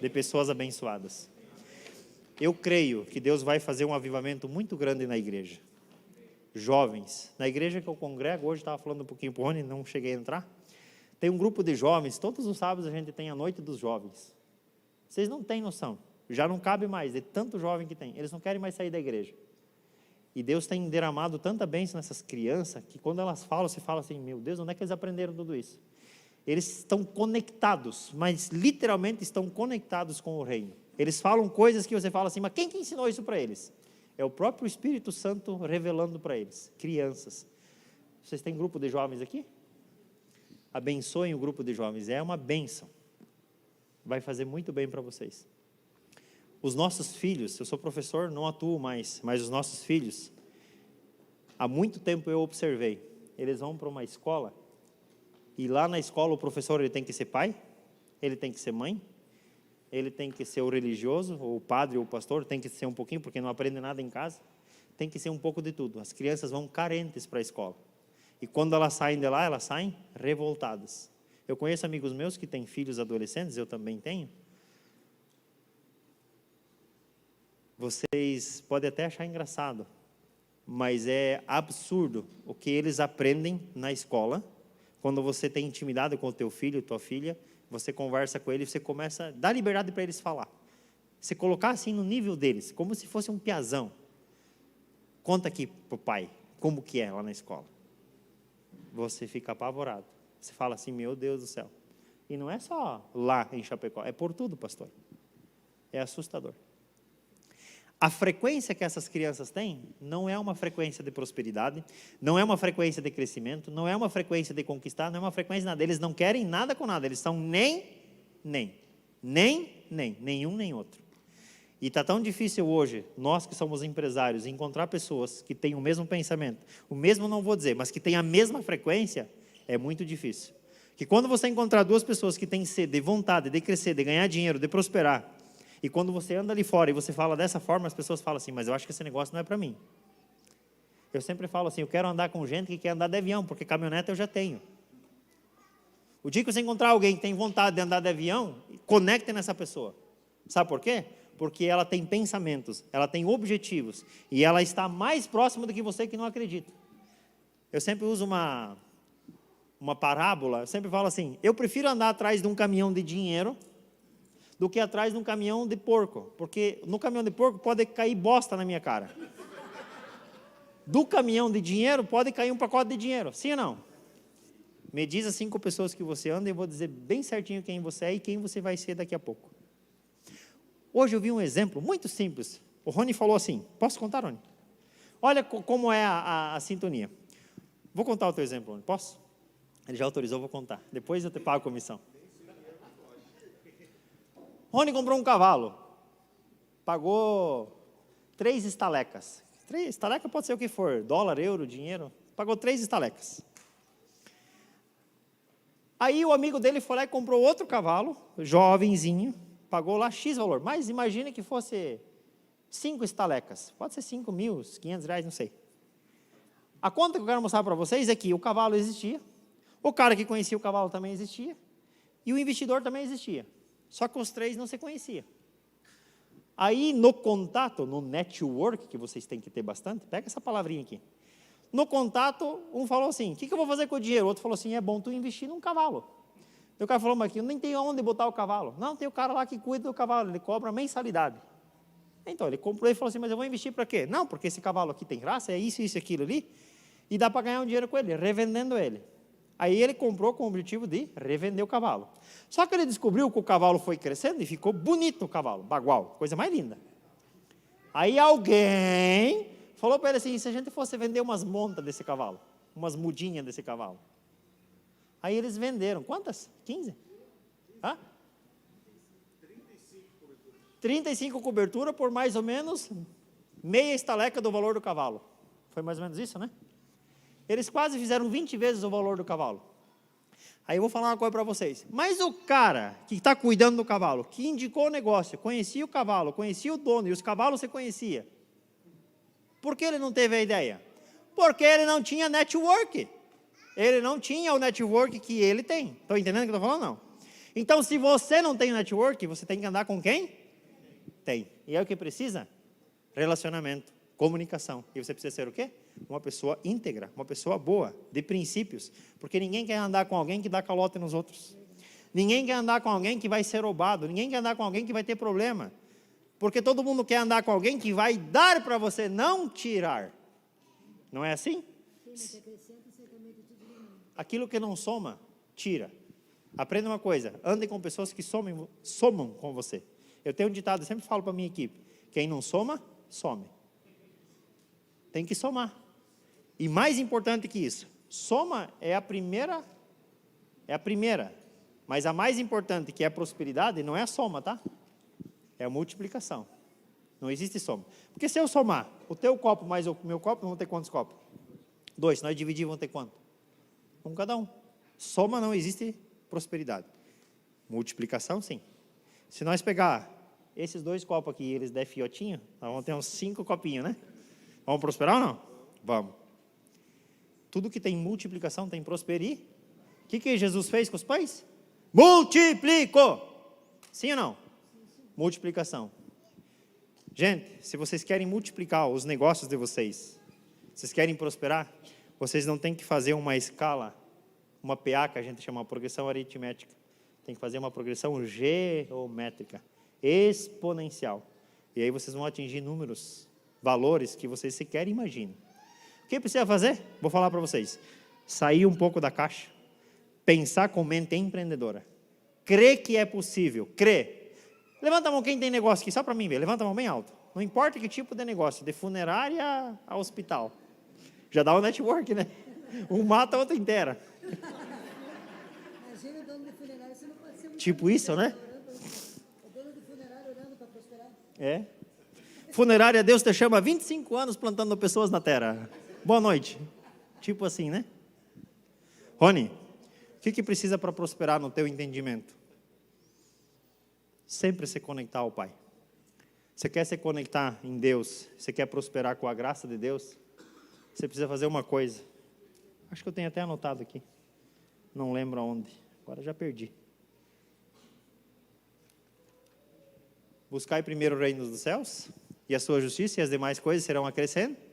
de pessoas abençoadas. Eu creio que Deus vai fazer um avivamento muito grande na igreja. Jovens. Na igreja que eu congrego, hoje estava falando um pouquinho para o Rony, não cheguei a entrar. Tem um grupo de jovens, todos os sábados a gente tem a noite dos jovens. Vocês não têm noção. Já não cabe mais, de tanto jovem que tem. Eles não querem mais sair da igreja. E Deus tem derramado tanta bênção nessas crianças, que quando elas falam, você fala assim, meu Deus, onde é que eles aprenderam tudo isso? Eles estão conectados, mas literalmente estão conectados com o reino. Eles falam coisas que você fala assim, mas quem que ensinou isso para eles? É o próprio Espírito Santo revelando para eles. Crianças. Vocês têm grupo de jovens aqui? Abençoem o grupo de jovens, é uma bênção. Vai fazer muito bem para vocês. Os nossos filhos, eu sou professor, não atuo mais, mas os nossos filhos, há muito tempo eu observei, eles vão para uma escola, e lá na escola o professor ele tem que ser pai, ele tem que ser mãe, ele tem que ser o religioso, ou o padre ou o pastor, tem que ser um pouquinho, porque não aprende nada em casa, tem que ser um pouco de tudo. As crianças vão carentes para a escola, e quando elas saem de lá, elas saem revoltadas. Eu conheço amigos meus que têm filhos adolescentes, eu também tenho. Vocês podem até achar engraçado, mas é absurdo o que eles aprendem na escola. Quando você tem intimidade com o teu filho, tua filha, você conversa com ele, você começa a dar liberdade para eles falar. Você colocar assim no nível deles, como se fosse um piazão. Conta aqui para o pai, como que é lá na escola. Você fica apavorado. Você fala assim, meu Deus do céu. E não é só lá em Chapecó, é por tudo, pastor. É assustador. A frequência que essas crianças têm não é uma frequência de prosperidade, não é uma frequência de crescimento, não é uma frequência de conquistar, não é uma frequência de nada. Eles não querem nada com nada, eles são nenhum, nem outro. E está tão difícil hoje, nós que somos empresários, encontrar pessoas que têm o mesmo pensamento, o mesmo não vou dizer, mas que têm a mesma frequência, é muito difícil. Que quando você encontrar duas pessoas que têm sede, de vontade de crescer, de ganhar dinheiro, de prosperar, e quando você anda ali fora e você fala dessa forma, as pessoas falam assim, mas eu acho que esse negócio não é para mim. Eu sempre falo assim, eu quero andar com gente que quer andar de avião, porque caminhonete eu já tenho. O dia que você encontrar alguém que tem vontade de andar de avião, conecte nessa pessoa. Sabe por quê? Porque ela tem pensamentos, ela tem objetivos, e ela está mais próxima do que você que não acredita. Eu sempre uso uma parábola, eu sempre falo assim, eu prefiro andar atrás de um caminhão de dinheiro do que atrás de um caminhão de porco, porque no caminhão de porco pode cair bosta na minha cara. Do caminhão de dinheiro pode cair um pacote de dinheiro, sim ou não? Me diz as 5 pessoas que você anda e eu vou dizer bem certinho quem você é e quem você vai ser daqui a pouco. Hoje eu vi um exemplo muito simples. O Rony falou assim, posso contar, Rony? Olha como é a sintonia. Vou contar o teu exemplo, Rony, posso? Ele já autorizou, vou contar. Depois eu te pago a comissão. Rony comprou um cavalo, pagou 3 estalecas. 3 estalecas pode ser o que for, dólar, euro, dinheiro. Pagou 3 estalecas. Aí o amigo dele foi lá e comprou outro cavalo, jovenzinho, pagou lá X valor. Mas imagine que fosse 5 estalecas. Pode ser 5.500 reais, não sei. A conta que eu quero mostrar para vocês é que o cavalo existia, o cara que conhecia o cavalo também existia, e o investidor também existia. Só que os 3 não se conheciam. Aí, no contato, no network, que vocês têm que ter bastante, pega essa palavrinha aqui. No contato, um falou assim, o que eu vou fazer com o dinheiro? O outro falou assim, é bom tu investir num cavalo. E o cara falou, mas aqui eu nem tenho onde botar o cavalo. Não, tem o cara lá que cuida do cavalo, ele cobra mensalidade. Então, ele comprou e falou assim, mas eu vou investir para quê? Não, porque esse cavalo aqui tem raça, é isso, aquilo ali, e dá para ganhar um dinheiro com ele, revendendo ele. Aí ele comprou com o objetivo de revender o cavalo. Só que ele descobriu que o cavalo foi crescendo e ficou bonito o cavalo, bagual, coisa mais linda. Aí alguém falou para ele assim, se a gente fosse vender umas montas desse cavalo, umas mudinhas desse cavalo. Aí eles venderam, quantas? 15? Hã? 35 coberturas por mais ou menos meia estaleca do valor do cavalo. Foi mais ou menos isso, né? Eles quase fizeram 20 vezes o valor do cavalo. Aí eu vou falar uma coisa para vocês. Mas o cara que está cuidando do cavalo, que indicou o negócio, conhecia o cavalo, conhecia o dono, e os cavalos você conhecia. Por que ele não teve a ideia? Porque ele não tinha network. Ele não tinha o network que ele tem. Estão entendendo o que eu estou falando? Não. Então, se você não tem network, você tem que andar com quem? Tem. E é o que precisa? Relacionamento, comunicação. E você precisa ser o quê? Uma pessoa íntegra, uma pessoa boa, de princípios. Porque ninguém quer andar com alguém que dá calote nos outros. Ninguém quer andar com alguém que vai ser roubado. Ninguém quer andar com alguém que vai ter problema. Porque todo mundo quer andar com alguém que vai dar para você, não tirar. Não é assim? Aquilo que não soma, tira. Aprenda uma coisa, ande com pessoas que somam com você. Eu tenho um ditado, eu sempre falo para a minha equipe, quem não soma, some. Tem que somar. E mais importante que isso, soma é a primeira, mas a mais importante, que é a prosperidade, não é a soma, tá? É a multiplicação. Não existe soma. Porque se eu somar o teu copo mais o meu copo, vão ter quantos copos? 2. Se nós dividir, vão ter quanto? Um cada um. Soma não existe prosperidade. Multiplicação, sim. Se nós pegar esses 2 copos aqui e eles der fiotinho, nós vamos ter uns 5 copinhos, né? Vamos prosperar ou não? Vamos. Tudo que tem multiplicação tem prosperidade. O que Jesus fez com os pães? Multiplicou. Sim ou não? Multiplicação. Gente, se vocês querem multiplicar os negócios de vocês, vocês querem prosperar, vocês não têm que fazer uma escala, uma PA, que a gente chama de progressão aritmética. Tem que fazer uma progressão geométrica, exponencial. E aí vocês vão atingir números, valores que vocês sequer imaginam. O que precisa fazer? Vou falar para vocês. Sair um pouco da caixa, pensar com mente empreendedora. Crer que é possível, crer. Levanta a mão quem tem negócio aqui, só para mim ver. Levanta a mão bem alto. Não importa que tipo de negócio, de funerária a hospital. Já dá o network, né? Um mata, a outra inteira. Imagina o dono de funerária, você não pode ser muito Tipo isso, né? o dono de funerária orando para prosperar. É. Funerária, Deus te chama há 25 anos plantando pessoas na terra. Boa noite. Tipo assim, né? Rony, o que precisa para prosperar no teu entendimento? Sempre se conectar ao Pai. Você quer se conectar em Deus, você quer prosperar com a graça de Deus, você precisa fazer uma coisa. Acho que eu tenho até anotado aqui. Não lembro aonde. Agora já perdi. Buscai primeiro o reino dos céus e a sua justiça, e as demais coisas serão acrescentadas.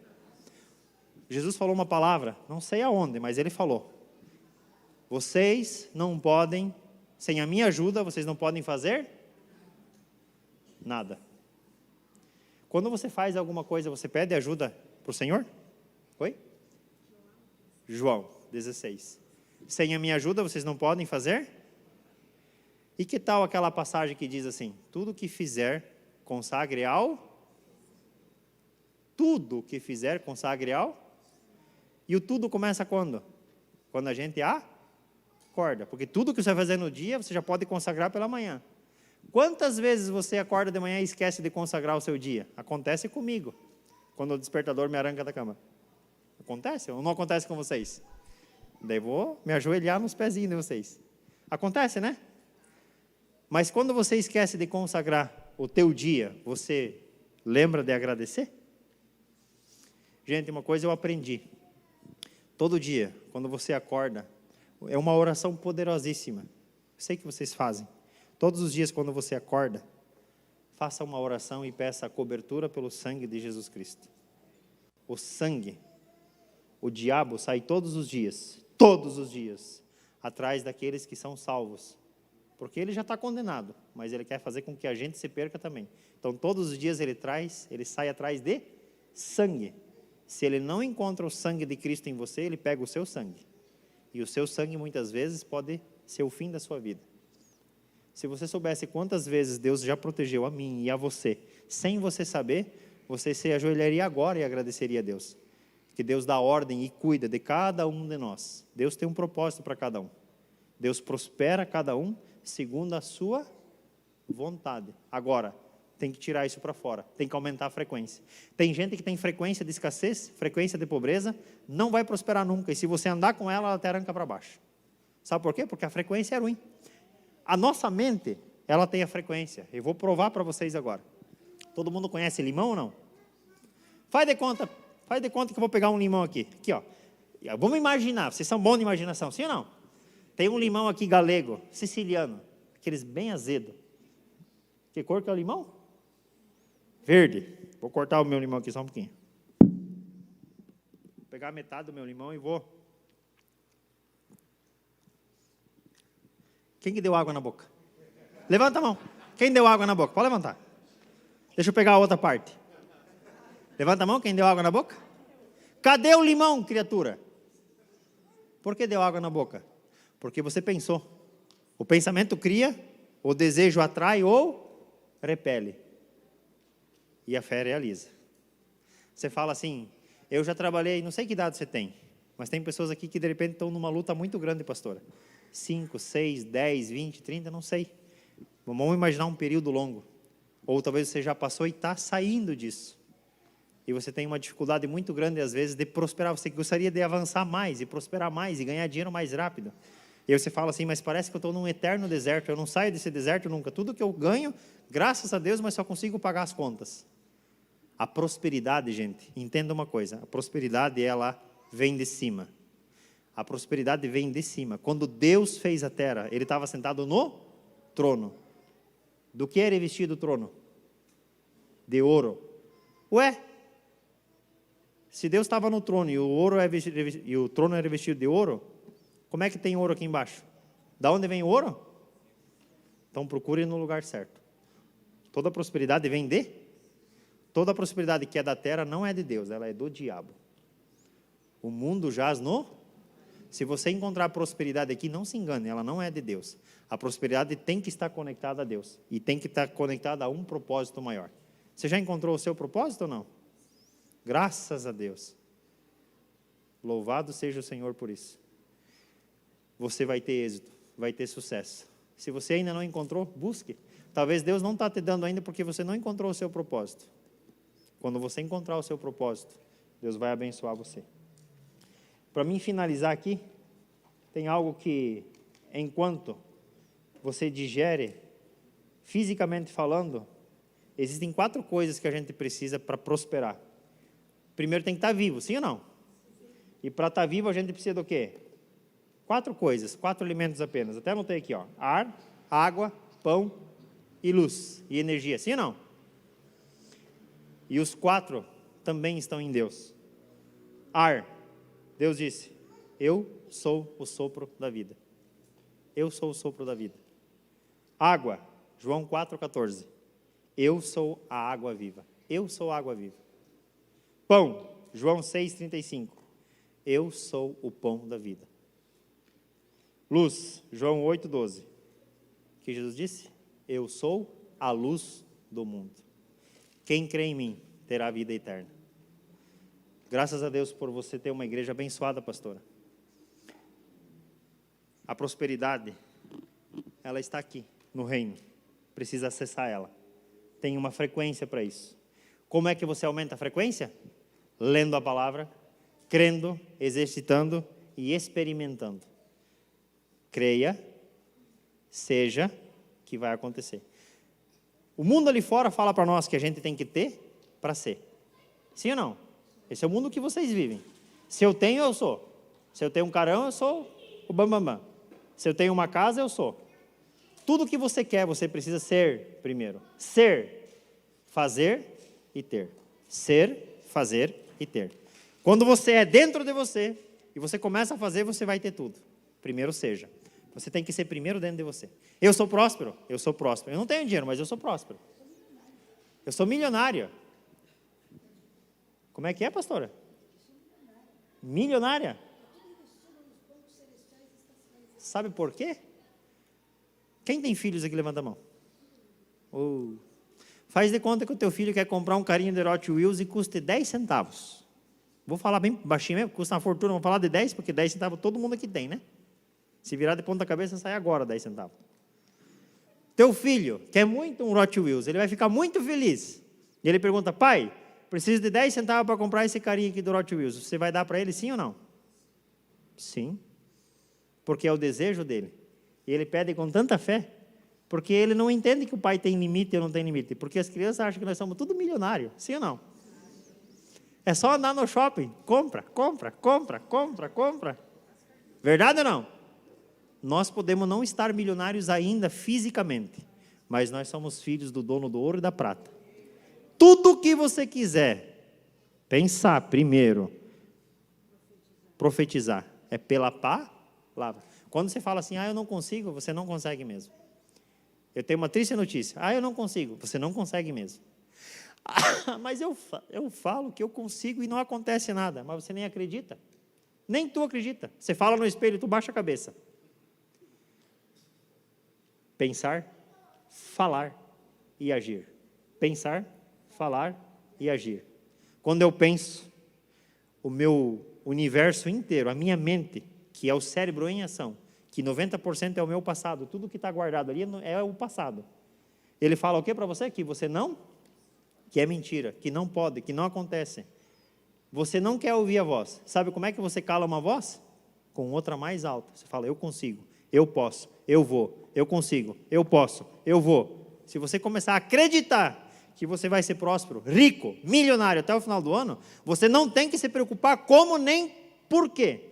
Jesus falou uma palavra, não sei aonde, mas ele falou. Vocês não podem, sem a minha ajuda, vocês não podem fazer nada. Quando você faz alguma coisa, você pede ajuda para o Senhor? Oi? João 16. Sem a minha ajuda, vocês não podem fazer? E que tal aquela passagem que diz assim, tudo que fizer, consagre ao... Tudo que fizer, consagre ao... E o tudo começa quando? Quando a gente acorda. Porque tudo que você vai fazer no dia, você já pode consagrar pela manhã. Quantas vezes você acorda de manhã e esquece de consagrar o seu dia? Acontece comigo, quando o despertador me arranca da cama. Acontece ou não acontece com vocês? Daí vou me ajoelhar nos pezinhos de vocês. Acontece, né? Mas quando você esquece de consagrar o teu dia, você lembra de agradecer? Gente, uma coisa eu aprendi. Todo dia, quando você acorda, é uma oração poderosíssima. Eu sei que vocês fazem. Todos os dias, quando você acorda, faça uma oração e peça a cobertura pelo sangue de Jesus Cristo. O sangue, o diabo sai todos os dias, atrás daqueles que são salvos. Porque ele já está condenado, mas ele quer fazer com que a gente se perca também. Então, todos os dias ele sai atrás de sangue. Se ele não encontra o sangue de Cristo em você, ele pega o seu sangue. E o seu sangue, muitas vezes, pode ser o fim da sua vida. Se você soubesse quantas vezes Deus já protegeu a mim e a você, sem você saber, você se ajoelharia agora e agradeceria a Deus. Que Deus dá ordem e cuida de cada um de nós. Deus tem um propósito para cada um. Deus prospera cada um segundo a sua vontade. Agora, tem que tirar isso para fora, tem que aumentar a frequência. Tem gente que tem frequência de escassez, frequência de pobreza, não vai prosperar nunca. E se você andar com ela, ela te arranca para baixo. Sabe por quê? Porque a frequência é ruim. A nossa mente, ela tem a frequência. Eu vou provar para vocês agora. Todo mundo conhece limão ou não? Faz de conta que eu vou pegar um limão aqui. Aqui, ó. Vamos imaginar, vocês são bons de imaginação, sim ou não? Tem um limão aqui galego, siciliano, aqueles bem azedo. Que cor que é o limão? Verde. Vou cortar o meu limão aqui só um pouquinho. Vou pegar metade do meu limão e vou. Quem que deu água na boca? Levanta a mão. Quem deu água na boca? Pode levantar. Deixa eu pegar a outra parte. Levanta a mão, quem deu água na boca? Cadê o limão, criatura? Por que deu água na boca? Porque você pensou. O pensamento cria, o desejo atrai ou repele. E a fé realiza. Você fala assim, eu já trabalhei, não sei que idade você tem, mas tem pessoas aqui que de repente estão numa luta muito grande, pastora. 5, 6, 10, 20, 30, não sei. Vamos imaginar um período longo. Ou talvez você já passou e está saindo disso. E você tem uma dificuldade muito grande, às vezes, de prosperar. Você gostaria de avançar mais, e prosperar mais, e ganhar dinheiro mais rápido. E aí você fala assim, mas parece que eu estou num eterno deserto, eu não saio desse deserto nunca. Tudo que eu ganho, graças a Deus, mas só consigo pagar as contas. A prosperidade, gente, entenda uma coisa, a prosperidade, ela vem de cima. A prosperidade vem de cima. Quando Deus fez a terra, Ele estava sentado no trono. Do que era revestido o trono? De ouro. Ué? Se Deus estava no trono e o trono era revestido de ouro, como é que tem ouro aqui embaixo? Da onde vem o ouro? Então procure no lugar certo. Toda prosperidade vem de? Toda prosperidade que é da terra não é de Deus, ela é do diabo. O mundo jaz no... Se você encontrar prosperidade aqui, não se engane, ela não é de Deus. A prosperidade tem que estar conectada a Deus. E tem que estar conectada a um propósito maior. Você já encontrou o seu propósito ou não? Graças a Deus. Louvado seja o Senhor por isso. Você vai ter êxito, vai ter sucesso. Se você ainda não encontrou, busque. Talvez Deus não está te dando ainda porque você não encontrou o seu propósito. Quando você encontrar o seu propósito, Deus vai abençoar você. Para mim finalizar aqui, tem algo que, enquanto você digere, fisicamente falando, existem 4 coisas que a gente precisa para prosperar. Primeiro tem que estar vivo, sim ou não? E para estar vivo a gente precisa do quê? 4 coisas, 4 alimentos apenas. Até anotei aqui, ó. Ar, água, pão e luz e energia, sim ou não? E os 4 também estão em Deus. Ar. Deus disse, eu sou o sopro da vida. Eu sou o sopro da vida. Água, João 4,14. Eu sou a água viva. Eu sou a água viva. Pão, João 6,35. Eu sou o pão da vida. Luz, João 8,12. Que Jesus disse? Eu sou a luz do mundo. Quem crê em mim terá vida eterna. Graças a Deus por você ter uma igreja abençoada, pastora. A prosperidade, ela está aqui, no reino. Precisa acessar ela. Tem uma frequência para isso. Como é que você aumenta a frequência? Lendo a palavra, crendo, exercitando e experimentando. Creia, seja, que vai acontecer. O mundo ali fora fala para nós que a gente tem que ter para ser. Sim ou não? Esse é o mundo que vocês vivem. Se eu tenho, eu sou. Se eu tenho um carão, eu sou o bambambam. Se eu tenho uma casa, eu sou. Tudo que você quer, você precisa ser primeiro. Ser, fazer e ter. Ser, fazer e ter. Quando você é dentro de você e você começa a fazer, você vai ter tudo. Primeiro seja. Você tem que ser primeiro dentro de você. Eu sou próspero? Eu sou próspero. Eu não tenho dinheiro, mas eu sou próspero. Eu sou milionário. Como é que é, pastora? Milionária? Sabe por quê? Quem tem filhos aqui, levanta a mão. Faz de conta que o teu filho quer comprar um carrinho de Hot Wheels e custe 10 centavos. Vou falar bem baixinho mesmo, custa uma fortuna, vou falar de 10, porque 10 centavos todo mundo aqui tem, né? Se virar de ponta cabeça, sai agora 10 centavos. Teu filho quer muito um Hot Wheels, ele vai ficar muito feliz. E ele pergunta, pai, preciso de 10 centavos para comprar esse carrinho aqui do Hot Wheels. Você vai dar para ele sim ou não? Sim. Porque é o desejo dele. E ele pede com tanta fé, porque ele não entende que o pai tem limite ou não tem limite. Porque as crianças acham que nós somos tudo milionário, sim ou não? É só andar no shopping, compra. Verdade ou não? Nós podemos não estar milionários ainda fisicamente, mas nós somos filhos do dono do ouro e da prata. Tudo o que você quiser pensar primeiro, profetizar, é pela palavra. Quando você fala assim, eu não consigo, você não consegue mesmo. Eu tenho uma triste notícia, eu não consigo, você não consegue mesmo. Mas eu falo que eu consigo e não acontece nada, mas você nem acredita. Nem tu acredita. Você fala no espelho, tu baixa a cabeça. Pensar, falar e agir. Pensar, falar e agir. Quando eu penso, o meu universo inteiro, a minha mente, que é o cérebro em ação, que 90% é o meu passado, tudo que está guardado ali é o passado. Ele fala o que para você? Que você não, que é mentira, que não pode, que não acontece. Você não quer ouvir a voz. Sabe como é que você cala uma voz? Com outra mais alta. Você fala, eu consigo, eu posso, eu vou, eu consigo, eu posso, eu vou. Se você começar a acreditar que você vai ser próspero, rico, milionário até o final do ano, você não tem que se preocupar como nem por quê.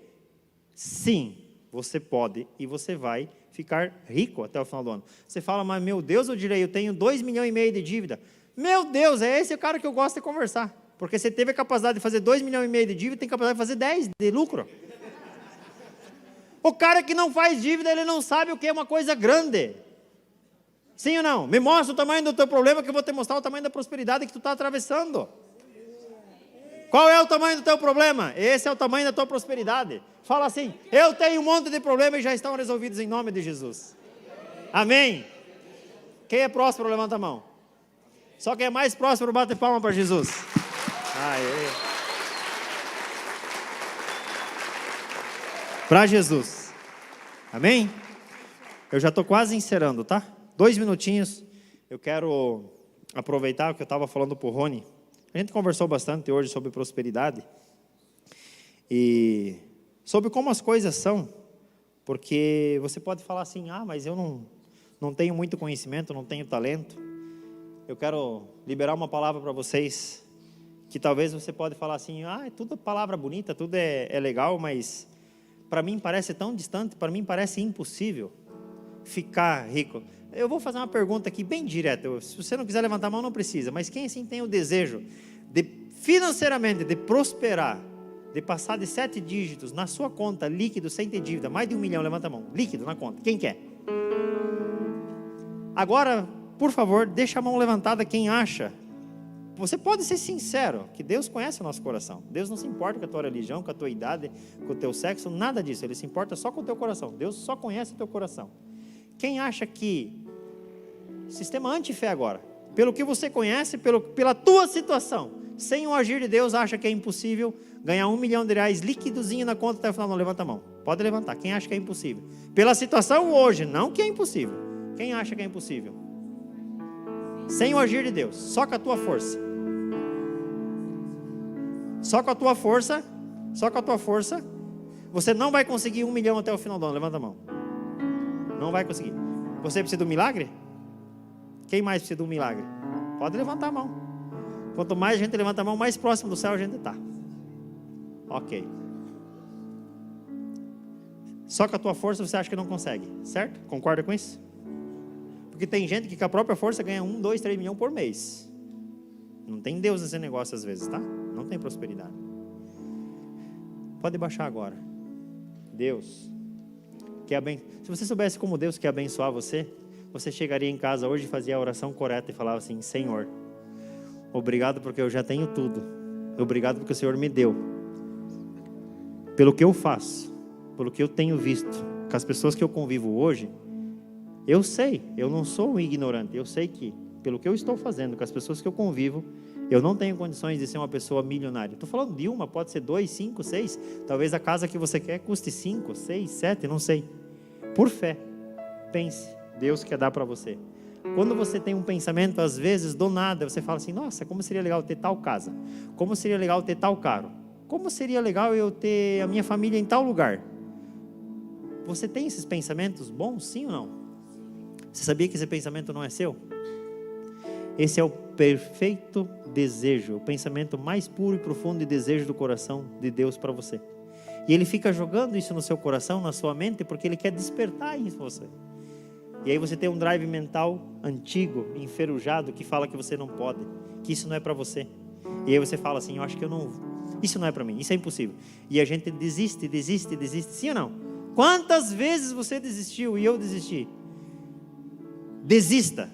Sim, você pode e você vai ficar rico até o final do ano. Você fala, mas meu Deus, eu direi, eu tenho 2,5 milhões de dívida. Meu Deus, é esse o cara que eu gosto de conversar. Porque você teve a capacidade de fazer 2,5 milhões de dívida, tem capacidade de fazer 10 de lucro. O cara que não faz dívida, ele não sabe o que é uma coisa grande. Sim ou não? Me mostra o tamanho do teu problema que eu vou te mostrar o tamanho da prosperidade que tu está atravessando. Qual é o tamanho do teu problema? Esse é o tamanho da tua prosperidade. Fala assim, eu tenho um monte de problemas e já estão resolvidos em nome de Jesus. Amém? Quem é próspero, levanta a mão. Só quem é mais próspero, bate palma para Jesus. Para Jesus. Amém? Eu já estou quase encerrando, tá? 2 minutinhos. Eu quero aproveitar o que eu estava falando para o Rony. A gente conversou bastante hoje sobre prosperidade. E sobre como as coisas são. Porque você pode falar assim, mas eu não tenho muito conhecimento, não tenho talento. Eu quero liberar uma palavra para vocês, que talvez você pode falar assim, é tudo palavra bonita, tudo é legal, mas para mim parece tão distante, para mim parece impossível ficar rico. Eu vou fazer uma pergunta aqui bem direta, se você não quiser levantar a mão não precisa, mas quem assim tem o desejo de financeiramente, de prosperar, de passar de 7 dígitos na sua conta, líquido, sem ter dívida, mais de 1 milhão, levanta a mão, líquido na conta, quem quer? Agora, por favor, deixa a mão levantada quem acha. Você pode ser sincero, que Deus conhece o nosso coração. Deus não se importa com a tua religião, com a tua idade, com o teu sexo, nada disso. Ele se importa só com o teu coração. Deus só conhece o teu coração. Quem acha que, sistema anti-fé agora, pelo que você conhece, pela tua situação, sem o agir de Deus, acha que é impossível ganhar R$1 milhão líquidozinho na conta até o final? Não, levanta a mão. Pode levantar. Quem acha que é impossível? Pela situação hoje, não que é impossível. Quem acha que é impossível? Sem o agir de Deus, só com a tua força. Só com a tua força, você não vai conseguir 1 milhão até o final do ano. Levanta a mão. Não vai conseguir. Você precisa de um milagre? Quem mais precisa de um milagre? Pode levantar a mão. Quanto mais a gente levanta a mão, mais próximo do céu a gente está. Ok. Só com a tua força você acha que não consegue, certo? Concorda com isso? Porque tem gente que com a própria força ganha 1, 2, 3 milhões por mês. Não tem Deus nesse negócio às vezes, tá? Não tem prosperidade. Pode baixar agora. Deus quer se você soubesse como Deus quer abençoar você, você chegaria em casa hoje e fazia a oração correta e falava assim, Senhor, obrigado porque eu já tenho tudo. Obrigado porque o Senhor me deu. Pelo que eu faço, pelo que eu tenho visto, com as pessoas que eu convivo hoje, eu sei, eu não sou um ignorante, eu sei que, pelo que eu estou fazendo com as pessoas que eu convivo, eu não tenho condições de ser uma pessoa milionária. Estou falando de uma, pode ser 2, 5, 6, talvez a casa que você quer custe 5, 6, 7, não sei. Por fé, pense, Deus quer dar para você. Quando você tem um pensamento, às vezes, do nada, você fala assim, nossa, como seria legal ter tal casa, como seria legal ter tal carro, como seria legal eu ter a minha família em tal lugar. Você tem esses pensamentos bons, sim ou não? Você sabia que esse pensamento não é seu? Esse é o perfeito desejo, o pensamento mais puro e profundo de desejo do coração de Deus para você. E Ele fica jogando isso no seu coração, na sua mente, porque Ele quer despertar isso em você. E aí você tem um drive mental antigo, enferrujado, que fala que você não pode, que isso não é para você. E aí você fala assim, eu acho que eu não, isso não é para mim, isso é impossível. E a gente desiste, sim ou não? Quantas vezes você desistiu e eu desisti? Desista,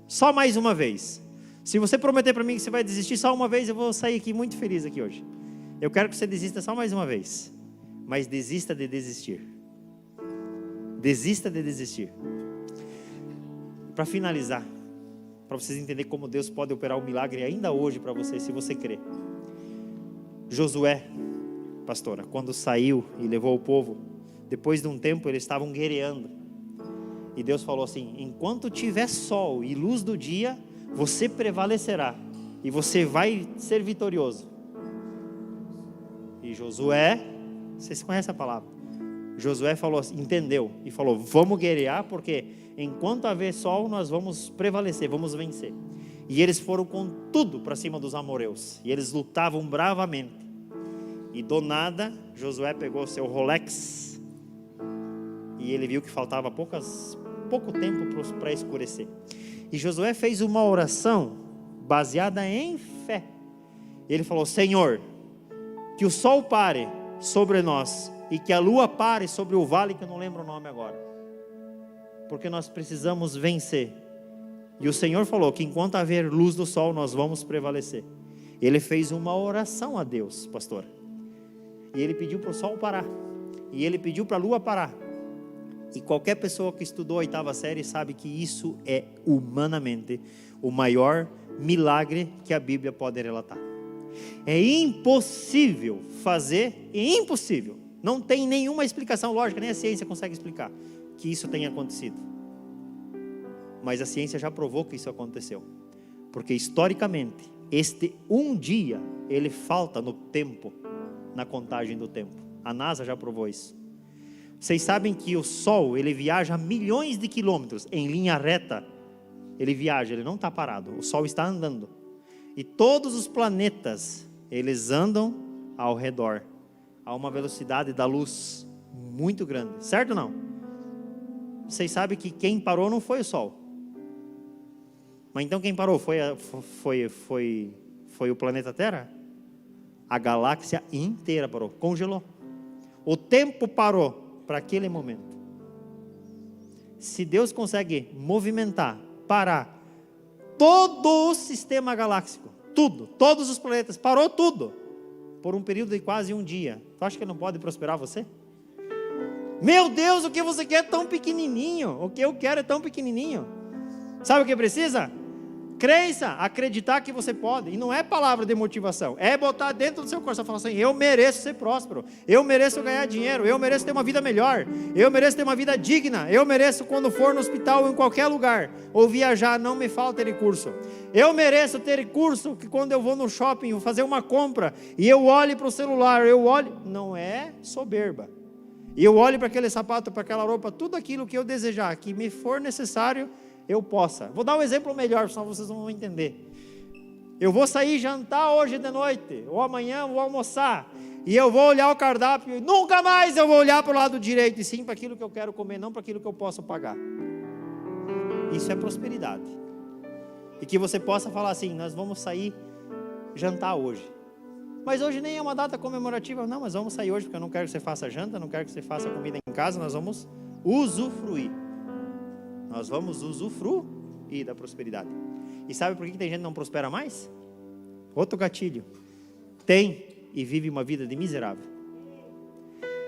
só mais uma vez. Se você prometer para mim que você vai desistir só uma vez, eu vou sair aqui muito feliz aqui hoje. Eu quero que você desista só mais uma vez, mas desista de desistir. Desista de desistir. Para finalizar, para vocês entenderem como Deus pode operar um milagre ainda hoje para você, se você crer. Josué, pastora, quando saiu e levou o povo, depois de um tempo eles estavam guerreando. E Deus falou assim, enquanto tiver sol e luz do dia, você prevalecerá. E você vai ser vitorioso. E Josué, vocês conhecem a palavra. Josué falou assim, entendeu. E falou, vamos guerrear, porque enquanto haver sol, nós vamos prevalecer, vamos vencer. E eles foram com tudo para cima dos amorreus. E eles lutavam bravamente. E do nada, Josué pegou seu Rolex. E ele viu que faltava pouco tempo para escurecer. E Josué fez uma oração baseada em fé. Ele falou, Senhor, que o sol pare sobre nós e que a lua pare sobre o vale, que eu não lembro o nome agora, porque nós precisamos vencer. E o Senhor falou que enquanto haver luz do sol, nós vamos prevalecer. Ele fez uma oração a Deus, pastor, e ele pediu para o sol parar, e ele pediu para a lua parar. E qualquer pessoa que estudou a 8ª série sabe que isso é humanamente o maior milagre que a Bíblia pode relatar. É impossível fazer, impossível, não tem nenhuma explicação lógica, nem a ciência consegue explicar que isso tenha acontecido. Mas a ciência já provou que isso aconteceu, porque historicamente este um dia ele falta no tempo, na contagem do tempo. A NASA já provou isso. Vocês sabem que o Sol, ele viaja milhões de quilômetros em linha reta. Ele viaja, ele não está parado. O Sol está andando. E todos os planetas, eles andam ao redor, a uma velocidade da luz muito grande. Certo ou não? Vocês sabem que quem parou não foi o Sol. Mas então quem parou foi o planeta Terra? A galáxia inteira parou, congelou. O tempo parou para aquele momento. Se Deus consegue movimentar, parar todo o sistema galáctico, tudo, todos os planetas, parou tudo, por um período de quase um dia, tu acha que não pode prosperar você? Meu Deus, o que você quer é tão pequenininho, o que eu quero é tão pequenininho. Sabe o que precisa? Crença, acreditar que você pode. E não é palavra de motivação, é botar dentro do seu coração, falar assim, eu mereço ser próspero, eu mereço ganhar dinheiro, eu mereço ter uma vida melhor, eu mereço ter uma vida digna, eu mereço quando for no hospital ou em qualquer lugar, ou viajar, não me falta recurso. Eu mereço ter recurso que quando eu vou no shopping, vou fazer uma compra, e eu olho para o celular, não é soberba. E eu olho para aquele sapato, para aquela roupa, tudo aquilo que eu desejar, que me for necessário, eu possa. Vou dar um exemplo melhor, senão vocês não vão entender. Eu vou sair jantar hoje de noite, ou amanhã vou almoçar, e eu vou olhar o cardápio, e nunca mais eu vou olhar para o lado direito, e sim para aquilo que eu quero comer, não para aquilo que eu posso pagar. Isso é prosperidade. E que você possa falar assim, nós vamos sair jantar hoje. Mas hoje nem é uma data comemorativa, não, mas vamos sair hoje, porque eu não quero que você faça janta, não quero que você faça comida em casa, nós vamos usufruir. Nós vamos usufruir da prosperidade. E sabe por que tem gente que não prospera mais? Outro gatilho. Tem e vive uma vida de miserável.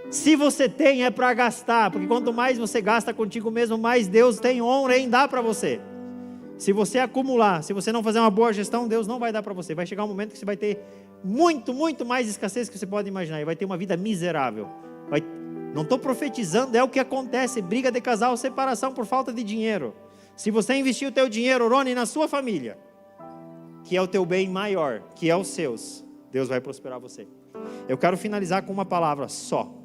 Se você tem, é para gastar, porque quanto mais você gasta contigo mesmo, mais Deus tem honra em dar para você. Se você acumular, se você não fazer uma boa gestão, Deus não vai dar para você. Vai chegar um momento que você vai ter muito, muito mais escassez que você pode imaginar, e vai ter uma vida miserável. Não estou profetizando, é o que acontece, briga de casal, separação por falta de dinheiro. Se você investir o teu dinheiro, Rony, na sua família, que é o teu bem maior, que é os seus, Deus vai prosperar você. Eu quero finalizar com uma palavra só.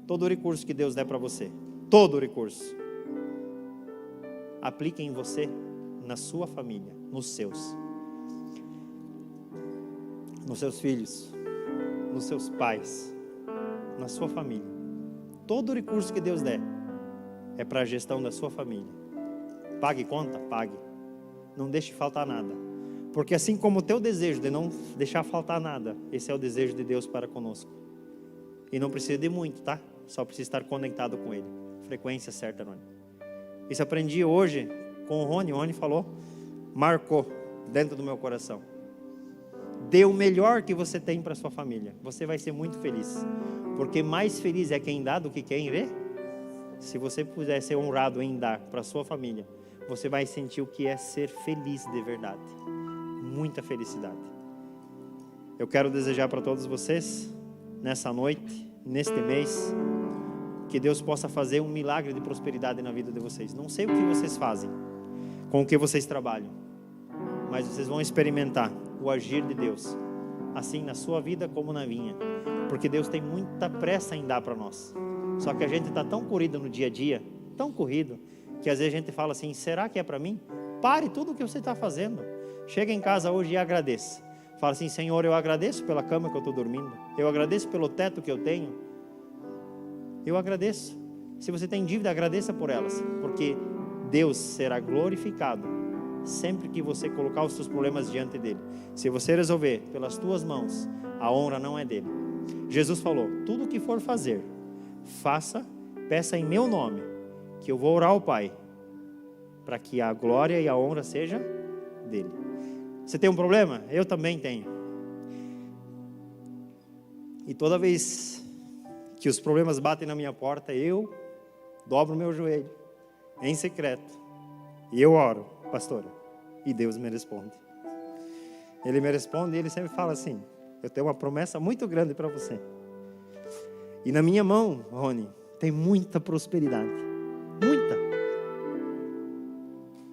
Todo o recurso que Deus der para você, todo o recurso, aplique em você, na sua família, nos seus filhos, nos seus pais, na sua família. Todo o recurso que Deus der é para a gestão da sua família. Pague conta? Pague. Não deixe faltar nada. Porque assim como o teu desejo de não deixar faltar nada, esse é o desejo de Deus para conosco. E não precisa de muito, tá? Só precisa estar conectado com Ele. Frequência certa, Rony. Isso aprendi hoje com o Rony. O Rony falou, marcou dentro do meu coração. Dê o melhor que você tem para sua família. Você vai ser muito feliz. Porque mais feliz é quem dá do que quem vê. Se você puder ser honrado em dar para sua família, você vai sentir o que é ser feliz de verdade. Muita felicidade. Eu quero desejar para todos vocês, nessa noite, neste mês, que Deus possa fazer um milagre de prosperidade na vida de vocês. Não sei o que vocês fazem, com o que vocês trabalham, mas vocês vão experimentar o agir de Deus, assim na sua vida como na minha, porque Deus tem muita pressa em dar para nós. Só que a gente está tão corrido no dia a dia, tão corrido, que às vezes a gente fala assim, será que é para mim? Pare tudo o que você está fazendo. Chega em casa hoje e agradeça. Fala assim, Senhor, eu agradeço pela cama que eu estou dormindo. Eu agradeço pelo teto que eu tenho. Eu agradeço. Se você tem dívida, agradeça por elas. Porque Deus será glorificado sempre que você colocar os seus problemas diante dele. Se você resolver pelas tuas mãos, a honra não é dele. Jesus falou, tudo o que for fazer, faça, peça em meu nome, que eu vou orar ao Pai, para que a glória e a honra seja dele. Você tem um problema? Eu também tenho. E toda vez que os problemas batem na minha porta, eu dobro o meu joelho, em secreto, e eu oro, pastora, e Deus me responde. Ele me responde e ele sempre fala assim, eu tenho uma promessa muito grande para você. E na minha mão, Rony, tem muita prosperidade. Muita.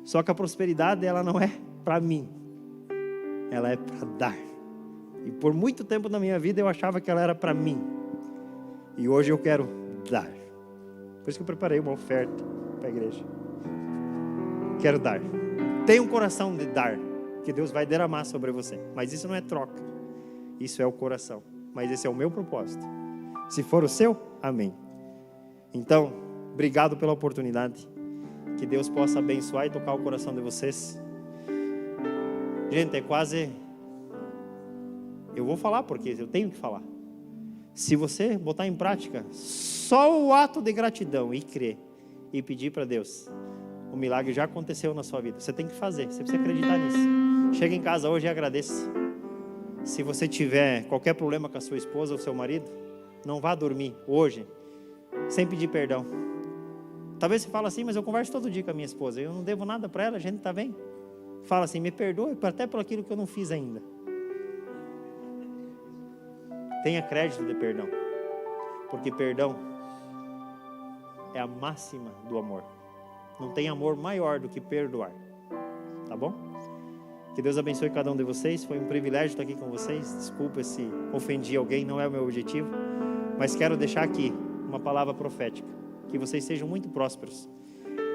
Só que a prosperidade, ela não é para mim. Ela é para dar. E por muito tempo na minha vida eu achava que ela era para mim. E hoje eu quero dar. Por isso que eu preparei uma oferta para a igreja. Quero dar. Tenha um coração de dar, que Deus vai derramar sobre você. Mas isso não é troca. Isso é o coração. Mas esse é o meu propósito. Se for o seu, amém. Então, obrigado pela oportunidade. Que Deus possa abençoar e tocar o coração de vocês. Gente, é quase... Eu vou falar porque eu tenho que falar. Se você botar em prática só o ato de gratidão e crer e pedir para Deus, o milagre já aconteceu na sua vida. Você tem que fazer, você precisa acreditar nisso. Chega em casa hoje e agradeça. Se você tiver qualquer problema com a sua esposa ou seu marido, não vá dormir hoje sem pedir perdão. Talvez você fale assim, mas eu converso todo dia com a minha esposa, eu não devo nada para ela, a gente está bem. Fala assim, me perdoe até por aquilo que eu não fiz ainda. Tenha crédito de perdão, porque perdão é a máxima do amor. Não tem amor maior do que perdoar, tá bom? Que Deus abençoe cada um de vocês, foi um privilégio estar aqui com vocês. Desculpa se ofendi alguém, não é o meu objetivo, mas quero deixar aqui uma palavra profética, que vocês sejam muito prósperos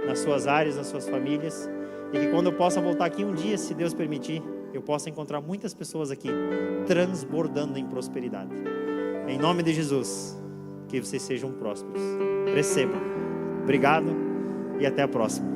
nas suas áreas, nas suas famílias, e que quando eu possa voltar aqui um dia, se Deus permitir, eu possa encontrar muitas pessoas aqui transbordando em prosperidade. Em nome de Jesus, que vocês sejam prósperos. Recebam. Obrigado e até a próxima.